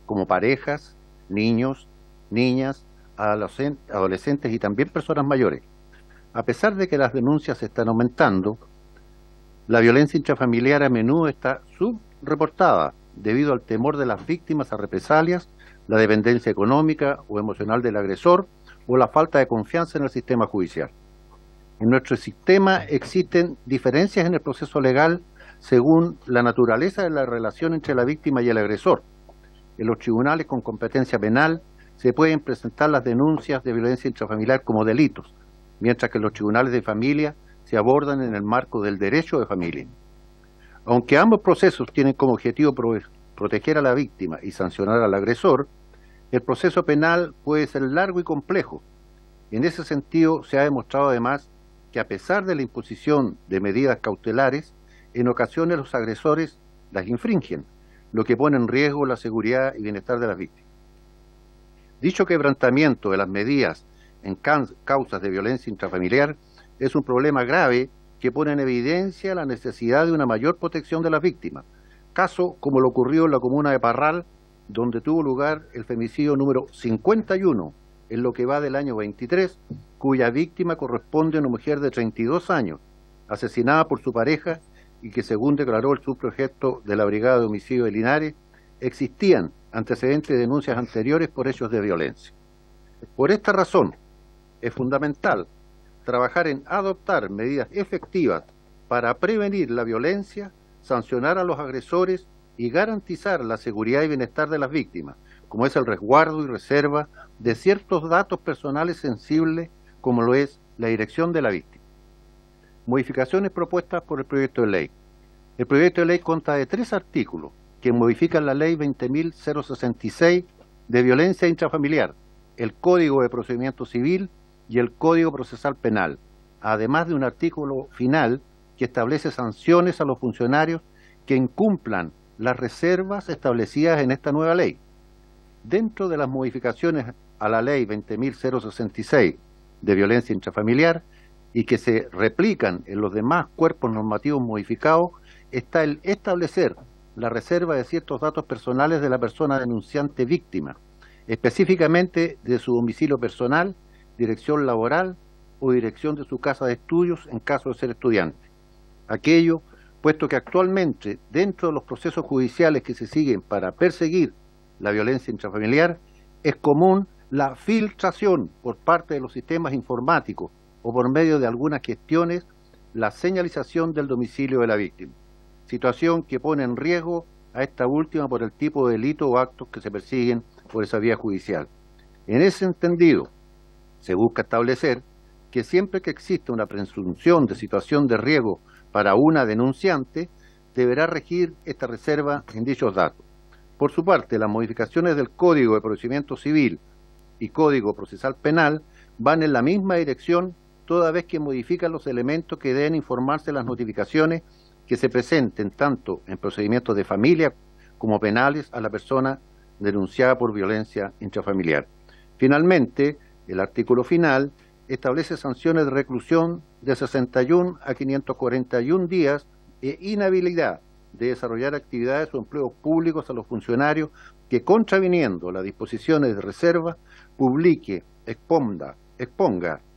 como parejas, niños, niñas, adolescentes y también personas mayores. A pesar de que las denuncias están aumentando, la violencia intrafamiliar a menudo está subreportada debido al temor de las víctimas a represalias, la dependencia económica o emocional del agresor o la falta de confianza en el sistema judicial. En nuestro sistema existen diferencias en el proceso legal según la naturaleza de la relación entre la víctima y el agresor. En los tribunales con competencia penal se pueden presentar las denuncias de violencia intrafamiliar como delitos, mientras que los tribunales de familia se abordan en el marco del derecho de familia. Aunque ambos procesos tienen como objetivo proteger a la víctima y sancionar al agresor, el proceso penal puede ser largo y complejo. En ese sentido, se ha demostrado además que a pesar de la imposición de medidas cautelares, en ocasiones los agresores las infringen, lo que pone en riesgo la seguridad y bienestar de las víctimas. Dicho quebrantamiento de las medidas en causas de violencia intrafamiliar es un problema grave que pone en evidencia la necesidad de una mayor protección de las víctimas, caso como lo ocurrió en la comuna de Parral, donde tuvo lugar el femicidio número 51 en lo que va del año 23, cuya víctima corresponde a una mujer de 32 años, asesinada por su pareja y que, según declaró el subprefecto de la Brigada de Homicidio de Linares, existían antecedentes de denuncias anteriores por hechos de violencia. Por esta razón, es fundamental trabajar en adoptar medidas efectivas para prevenir la violencia, sancionar a los agresores y garantizar la seguridad y bienestar de las víctimas, como es el resguardo y reserva de ciertos datos personales sensibles, como lo es la dirección de la víctima. Modificaciones propuestas por el proyecto de ley. El proyecto de ley consta de 3 artículos que modifican la ley 20.066 de violencia intrafamiliar, el Código de Procedimiento Civil y el Código Procesal Penal, además de un artículo final que establece sanciones a los funcionarios que incumplan las reservas establecidas en esta nueva ley. Dentro de las modificaciones a la ley 20.066 de violencia intrafamiliar y que se replican en los demás cuerpos normativos modificados, está el establecer la reserva de ciertos datos personales de la persona denunciante víctima, específicamente de su domicilio personal, dirección laboral o dirección de su casa de estudios en caso de ser estudiante. Aquello, puesto que actualmente dentro de los procesos judiciales que se siguen para perseguir la violencia intrafamiliar, es común la filtración por parte de los sistemas informáticos o por medio de algunas gestiones, la señalización del domicilio de la víctima, situación que pone en riesgo a esta última por el tipo de delito o actos que se persiguen por esa vía judicial. En ese entendido, se busca establecer que siempre que exista una presunción de situación de riesgo para una denunciante, deberá regir esta reserva en dichos datos. Por su parte, las modificaciones del Código de Procedimiento Civil y Código Procesal Penal van en la misma dirección, toda vez que modifican los elementos que deben informarse en las notificaciones que se presenten tanto en procedimientos de familia como penales a la persona denunciada por violencia intrafamiliar. Finalmente, el artículo final establece sanciones de reclusión de 61 a 541 días e inhabilidad de desarrollar actividades o empleos públicos a los funcionarios que, contraviniendo las disposiciones de reserva, publique, exponga,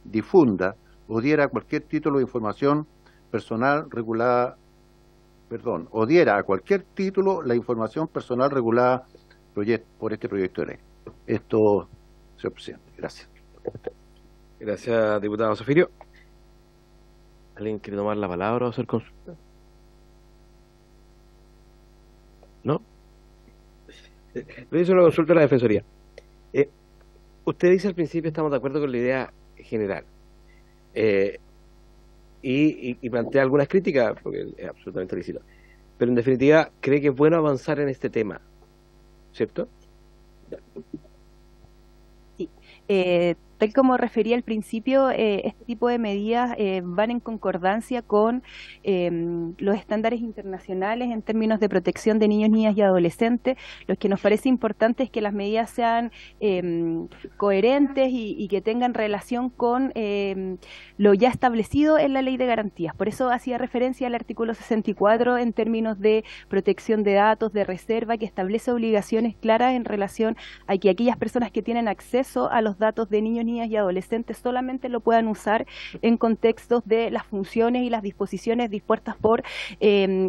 difunda o diera cualquier título de información personal regulada, o diera a cualquier título la información personal regulada por este proyecto de ley. Esto, señor presidente. Gracias. Gracias, diputado Sofirio. ¿Alguien quiere tomar la palabra o hacer consulta? ¿No? Le hizo una consulta a la Defensoría. Usted dice al principio estamos de acuerdo con la idea general y plantea algunas críticas, porque es absolutamente lícito. Pero en definitiva, cree que es bueno avanzar en este tema, ¿cierto? Sí. Tal como refería al principio, este tipo de medidas van en concordancia con los estándares internacionales en términos de protección de niños, niñas y adolescentes. Lo que nos parece importante es que las medidas sean coherentes y que tengan relación con lo ya establecido en la Ley de Garantías. Por eso hacía referencia al artículo 64 en términos de protección de datos, de reserva, que establece obligaciones claras en relación a que aquellas personas que tienen acceso a los datos de niños, niñas y adolescentes solamente lo puedan usar en contextos de las funciones y las disposiciones dispuestas por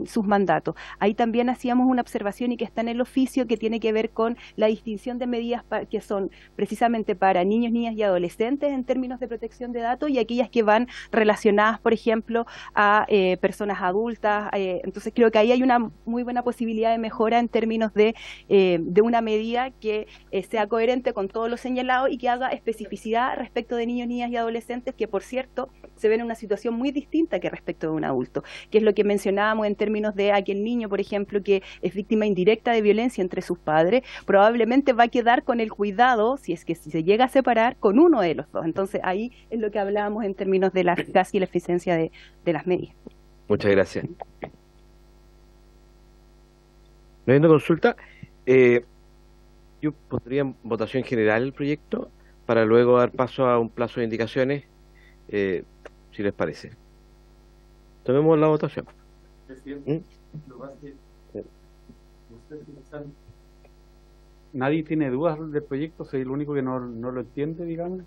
sus mandatos. Ahí también hacíamos una observación y que está en el oficio, que tiene que ver con la distinción de medidas que son precisamente para niños, niñas y adolescentes en términos de protección de datos y aquellas que van relacionadas, por ejemplo, a personas adultas. Entonces creo que ahí hay una muy buena posibilidad de mejora en términos de una medida que sea coherente con todo lo señalado y que haga especificidad respecto de niños, niñas y adolescentes que, por cierto, se ven en una situación muy distinta que respecto de un adulto, que es lo que mencionábamos en términos de aquel niño, por ejemplo, que es víctima indirecta de violencia entre sus padres, probablemente va a quedar con el cuidado, si se llega a separar, con uno de los dos. Entonces ahí es lo que hablábamos en términos de la eficacia y la eficiencia de las medidas. Muchas gracias. No habiendo consulta, yo pondría en votación general el proyecto para luego dar paso a un plazo de indicaciones, si les parece. Tomemos la votación. Nadie tiene dudas del proyecto, soy el único que no lo entiende, digamos.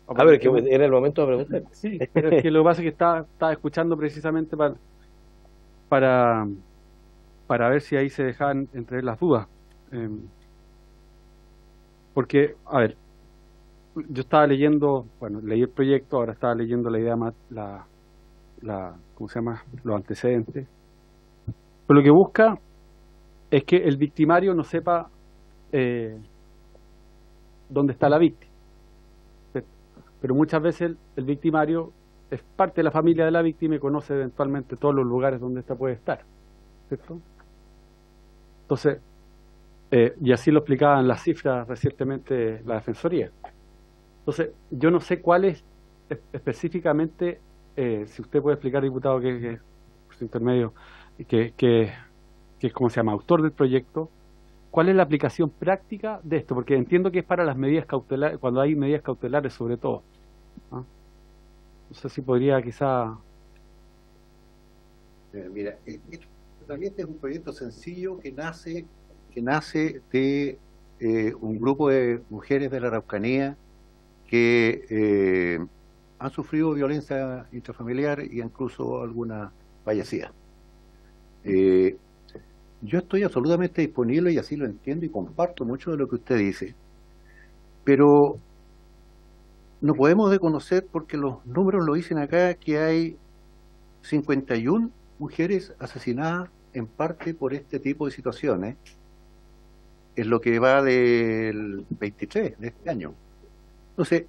A ver, que era el momento de preguntar. Sí, pero es que lo que pasa es que estaba escuchando precisamente para ver si ahí se dejaban entre las dudas. Porque, a ver, yo estaba leyendo, bueno, leí el proyecto, ahora estaba leyendo la idea más, ¿cómo se llama? Los antecedentes. Pero lo que busca es que el victimario no sepa dónde está la víctima. Pero muchas veces el victimario es parte de la familia de la víctima y conoce eventualmente todos los lugares donde ésta puede estar, ¿cierto? Entonces, y así lo explicaban las cifras recientemente la Defensoría. Entonces, yo no sé cuál es específicamente, si usted puede explicar, diputado, que por su intermedio, que es como se llama, autor del proyecto, cuál es la aplicación práctica de esto, porque entiendo que es para las medidas cautelares, cuando hay medidas cautelares sobre todo, ¿no? No sé si podría quizá... Mira, Para mí este es un proyecto sencillo que nace de un grupo de mujeres de la Araucanía que han sufrido violencia intrafamiliar y incluso algunas fallecidas. Yo estoy absolutamente disponible y así lo entiendo y comparto mucho de lo que usted dice, pero no podemos desconocer, porque los números lo dicen acá, que hay 51 mujeres asesinadas en parte por este tipo de situaciones, es lo que va del 23 de este año. Entonces,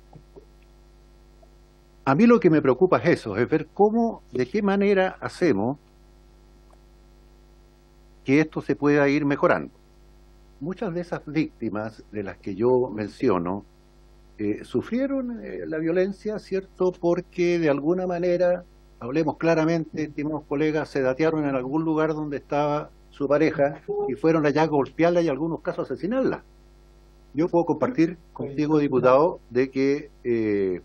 a mí lo que me preocupa es eso, es ver de qué manera hacemos que esto se pueda ir mejorando. Muchas de esas víctimas de las que yo menciono sufrieron la violencia, ¿cierto? Porque de alguna manera, hablemos claramente, estimados colegas, se datearon en algún lugar donde estaba su pareja y fueron allá a golpearla y en algunos casos asesinarla. Yo puedo compartir contigo, diputado, de que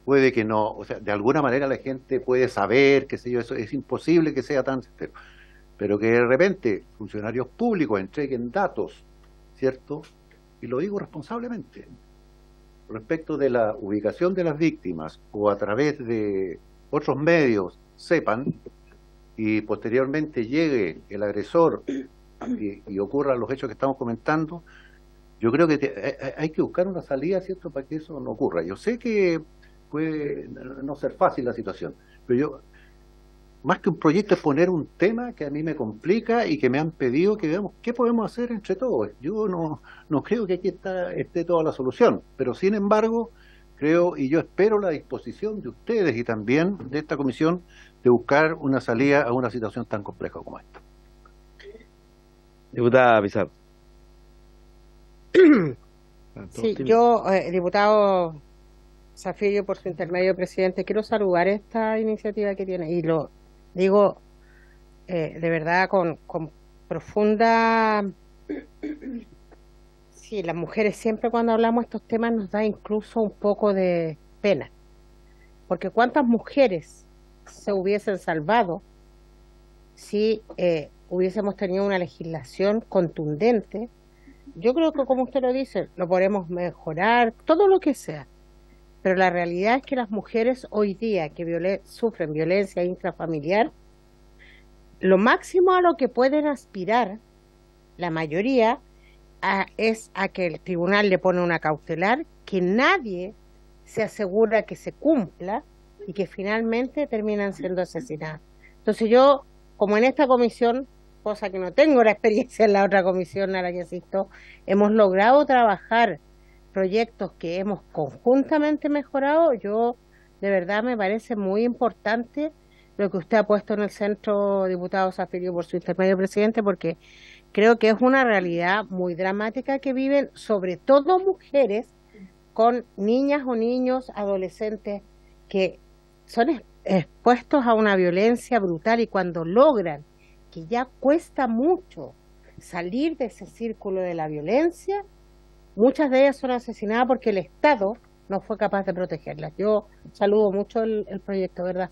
puede que no, o sea, de alguna manera la gente puede saber, qué sé yo, eso es imposible que sea tan certero, pero que de repente funcionarios públicos entreguen datos, ¿cierto? Y lo digo responsablemente, respecto de la ubicación de las víctimas o a través de otros medios sepan y posteriormente llegue el agresor y ocurran los hechos que estamos comentando. Yo creo que hay que buscar una salida, ¿cierto?, para que eso no ocurra. Yo sé que puede no ser fácil la situación, pero yo, más que un proyecto, es poner un tema que a mí me complica y que me han pedido que veamos qué podemos hacer entre todos. Yo no creo que aquí esté toda la solución, pero sin embargo creo y yo espero la disposición de ustedes y también de esta comisión de buscar una salida a una situación tan compleja como esta. Diputada Pizarro. Sí, yo, diputado Zafiro, por su intermedio, presidente, quiero saludar esta iniciativa que tiene, y lo digo de verdad con profunda... Sí, las mujeres siempre cuando hablamos de estos temas nos da incluso un poco de pena, porque cuántas mujeres se hubiesen salvado si hubiésemos tenido una legislación contundente. Yo creo que, como usted lo dice, lo podemos mejorar, todo lo que sea, pero la realidad es que las mujeres hoy día que sufren violencia intrafamiliar, lo máximo a lo que pueden aspirar, la mayoría, es a que el tribunal le pone una cautelar, que nadie se asegura que se cumpla y que finalmente terminan siendo asesinadas. Entonces yo, como en esta comisión, cosa que no tengo la experiencia en la otra comisión a la que asisto, hemos logrado trabajar proyectos que hemos conjuntamente mejorado. Yo, de verdad, me parece muy importante lo que usted ha puesto en el centro, diputado Zafiro, por su intermedio, presidente, porque creo que es una realidad muy dramática que viven, sobre todo mujeres, con niñas o niños, adolescentes, que son expuestos a una violencia brutal, y cuando logran, que ya cuesta mucho salir de ese círculo de la violencia, muchas de ellas son asesinadas porque el Estado no fue capaz de protegerlas. Yo saludo mucho el proyecto, ¿verdad?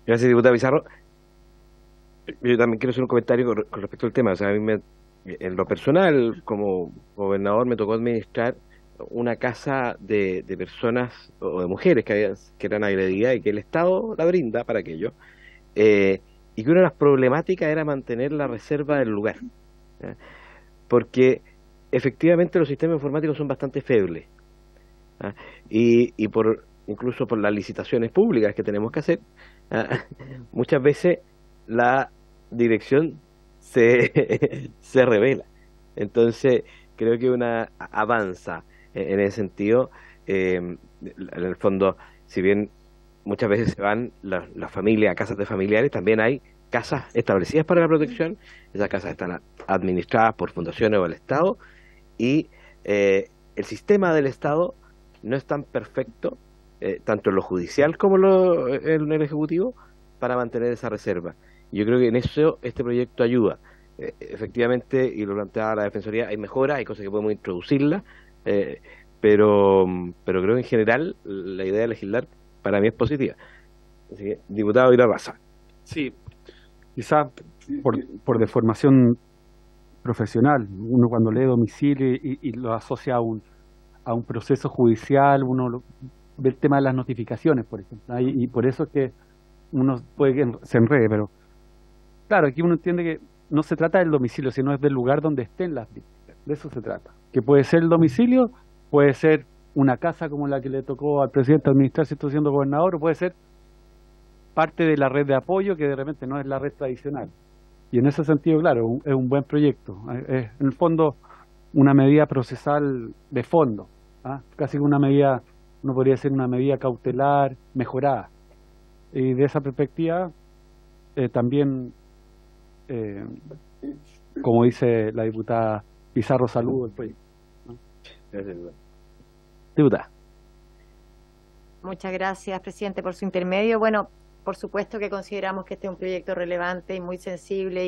Gracias, diputada Pizarro. Yo también quiero hacer un comentario con respecto al tema. O sea, a mí en lo personal, como gobernador, me tocó administrar una casa de personas o de mujeres que eran agredidas y que el Estado la brinda para aquello. Y que una de las problemáticas era mantener la reserva del lugar, ¿ya? Porque efectivamente los sistemas informáticos son bastante febles, ¿ya? Y incluso por las licitaciones públicas que tenemos que hacer, ¿ya? Muchas veces la dirección se revela. Entonces creo que una avanza en ese sentido. En el fondo, si bien muchas veces se van las familias a casas de familiares, también hay casas establecidas para la protección. Esas casas están administradas por fundaciones o el Estado, y el sistema del Estado no es tan perfecto, tanto en lo judicial como en el Ejecutivo, para mantener esa reserva. Yo creo que en eso este proyecto ayuda. Efectivamente, y lo planteaba la Defensoría, hay mejoras, hay cosas que podemos introducirlas, pero creo que en general la idea de legislar para mí es positiva. Así que, diputado Irarrázaval. Sí, quizás por deformación profesional, uno cuando lee domicilio y lo asocia a un proceso judicial, ve el tema de las notificaciones, por ejemplo, ¿no? Y por eso es que uno puede que se enrede, pero claro, aquí uno entiende que no se trata del domicilio, sino es del lugar donde estén las víctimas, de eso se trata, que puede ser el domicilio, puede ser una casa como la que le tocó al presidente administrar si está siendo gobernador, o puede ser parte de la red de apoyo que de repente no es la red tradicional. Y en ese sentido, claro, es un buen proyecto. Es, en el fondo, una medida procesal de fondo, ¿ah? Casi una medida, uno podría decir una medida cautelar mejorada. Y de esa perspectiva, también, como dice la diputada Pizarro, saludo el proyecto, ¿no? Diputada. Muchas gracias, presidente, por su intermedio. Bueno, por supuesto que consideramos que este es un proyecto relevante y muy sensible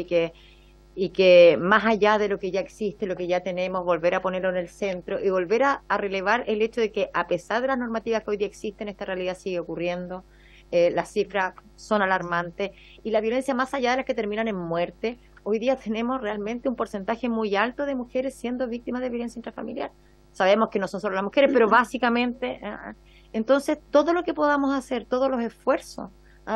y que más allá de lo que ya existe, lo que ya tenemos, volver a ponerlo en el centro y volver a relevar el hecho de que a pesar de las normativas que hoy día existen, esta realidad sigue ocurriendo, las cifras son alarmantes y la violencia más allá de las que terminan en muerte, hoy día tenemos realmente un porcentaje muy alto de mujeres siendo víctimas de violencia intrafamiliar. Sabemos que no son solo las mujeres, pero básicamente, entonces todo lo que podamos hacer, todos los esfuerzos,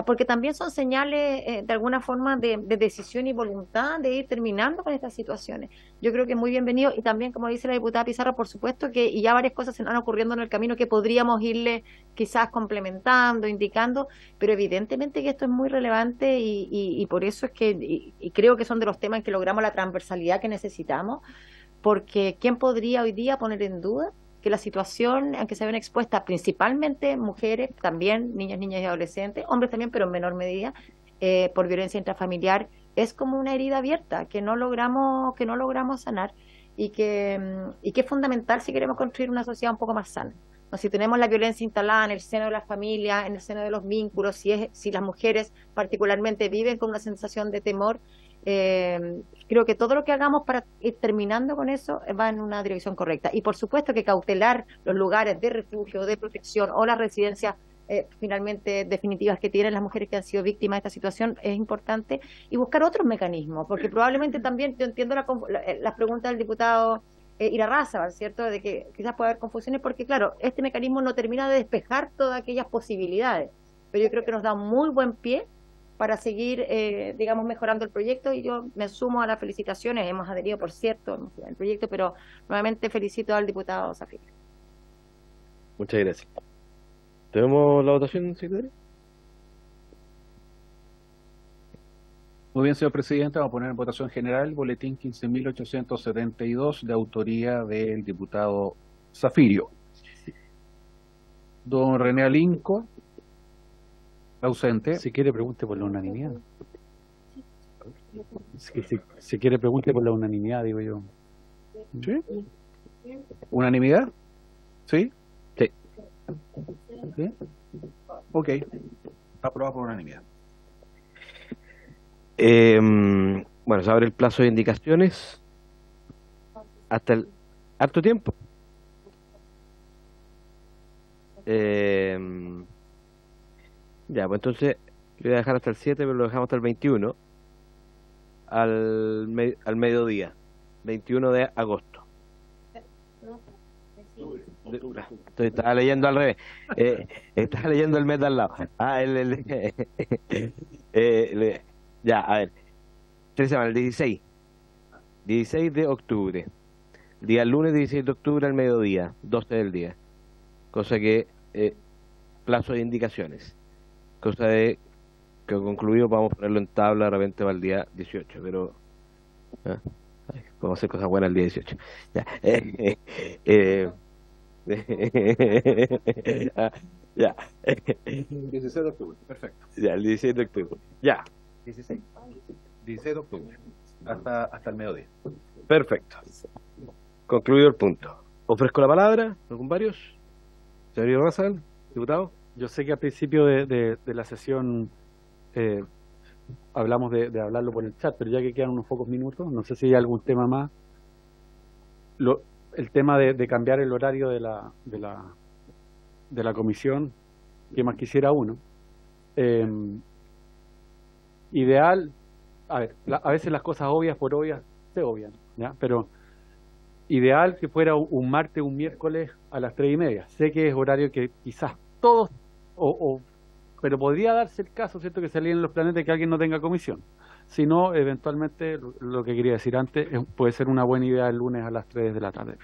porque también son señales de alguna forma de decisión y voluntad de ir terminando con estas situaciones. Yo creo que es muy bienvenido y también, como dice la diputada Pizarro, por supuesto que y ya varias cosas se van ocurriendo en el camino que podríamos irle quizás complementando, indicando, pero evidentemente que esto es muy relevante y por eso es que y creo que son de los temas en que logramos la transversalidad que necesitamos, porque ¿quién podría hoy día poner en duda que la situación en que se ven expuestas principalmente mujeres, también niñas y adolescentes, hombres también, pero en menor medida, por violencia intrafamiliar, es como una herida abierta que no logramos sanar y que es fundamental si queremos construir una sociedad un poco más sana. ¿No? Si tenemos la violencia instalada en el seno de la familia, en el seno de los vínculos, si las mujeres particularmente viven con una sensación de temor, creo que todo lo que hagamos para ir terminando con eso va en una dirección correcta. Y por supuesto que cautelar los lugares de refugio, de protección o las residencias finalmente definitivas que tienen las mujeres que han sido víctimas de esta situación es importante y buscar otros mecanismos, porque probablemente también, yo entiendo las preguntas del diputado Irarrázaval, ¿cierto? De que quizás puede haber confusiones porque, claro, este mecanismo no termina de despejar todas aquellas posibilidades, pero yo creo que nos da un muy buen pie para seguir, digamos, mejorando el proyecto y yo me sumo a las felicitaciones, hemos adherido, por cierto, al proyecto, pero nuevamente felicito al diputado Zafir. Muchas gracias. ¿Tenemos la votación, secretario? Muy bien, señor presidente, vamos a poner en votación general el boletín 15.872 de autoría del diputado Zafirio. Don René Alinco, ausente. Si quiere, pregunte por la unanimidad. Si quiere, pregunte por la unanimidad, digo yo. ¿Sí? ¿Unanimidad? ¿Sí? Sí. ¿Sí? Ok. Aprobado por unanimidad. Bueno, se abre el plazo de indicaciones hasta el harto tiempo. Ya, pues entonces lo voy a dejar hasta el 7, pero lo dejamos hasta el 21 al mediodía, 21 de agosto. Estaba leyendo al revés. Estaba leyendo el mes de al lado. Ya, a ver. 3 semanas, el 16 de octubre. Día lunes 16 de octubre al mediodía, 12 del día. Cosa que, plazo de indicaciones. Cosa de que concluido, vamos a ponerlo en tabla de repente para el día 18, pero podemos hacer cosas buenas el día 18. Ya. Ya. 16 de octubre, perfecto. Ya, el 16 de octubre. Ya. 16 de octubre, hasta el mediodía. Perfecto. Concluido el punto. Ofrezco la palabra, ¿algún varios? Señor Irarrázaval, diputado. Yo sé que al principio de la sesión hablamos de hablarlo por el chat, pero ya que quedan unos pocos minutos, no sé si hay algún tema más. El tema de cambiar el horario de la comisión, que más quisiera uno. Ideal, a ver, a veces las cosas obvias por obvias se obvian, ¿ya? Pero ideal que fuera un martes, un miércoles a las 3:30. Sé que es horario que quizás todos, pero podría darse el caso, ¿cierto?, que salían los planes de que alguien no tenga comisión. Si no, eventualmente, lo que quería decir antes, puede ser una buena idea el lunes a las 3 de la tarde.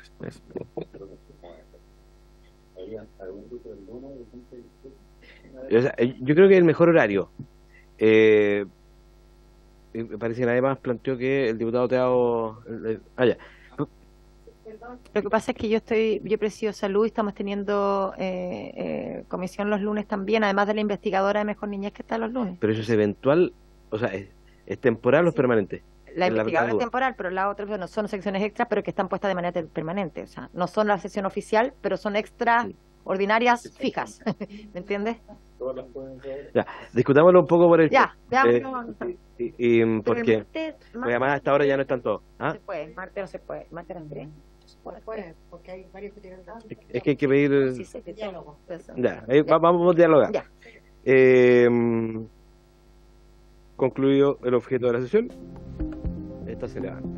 O sea, yo creo que el mejor horario. Me parece que nadie más planteó que el diputado Teao. Ya. Lo que pasa es que yo presido salud y estamos teniendo comisión los lunes también, además de la investigadora de Mejor Niñez que está los lunes. Pero eso es eventual, o sea, ¿es temporal o es permanente? La investigadora es temporal, pero las otras no son secciones extras, pero que están puestas de manera permanente. O sea, no son la sesión oficial, pero son extras ordinarias fijas. ¿Me entiendes? Ya, discutámoslo un poco por el... Ya, porque además hasta ahora ya no están todos. ¿Ah? No se puede, martes no se puede, martes no se puede. Porque hay varios que tienen Es que hay que pedir... Sí, sí, diálogo. Ya, vamos a dialogar. Ya. Concluido el objeto de la sesión, esta se levanta.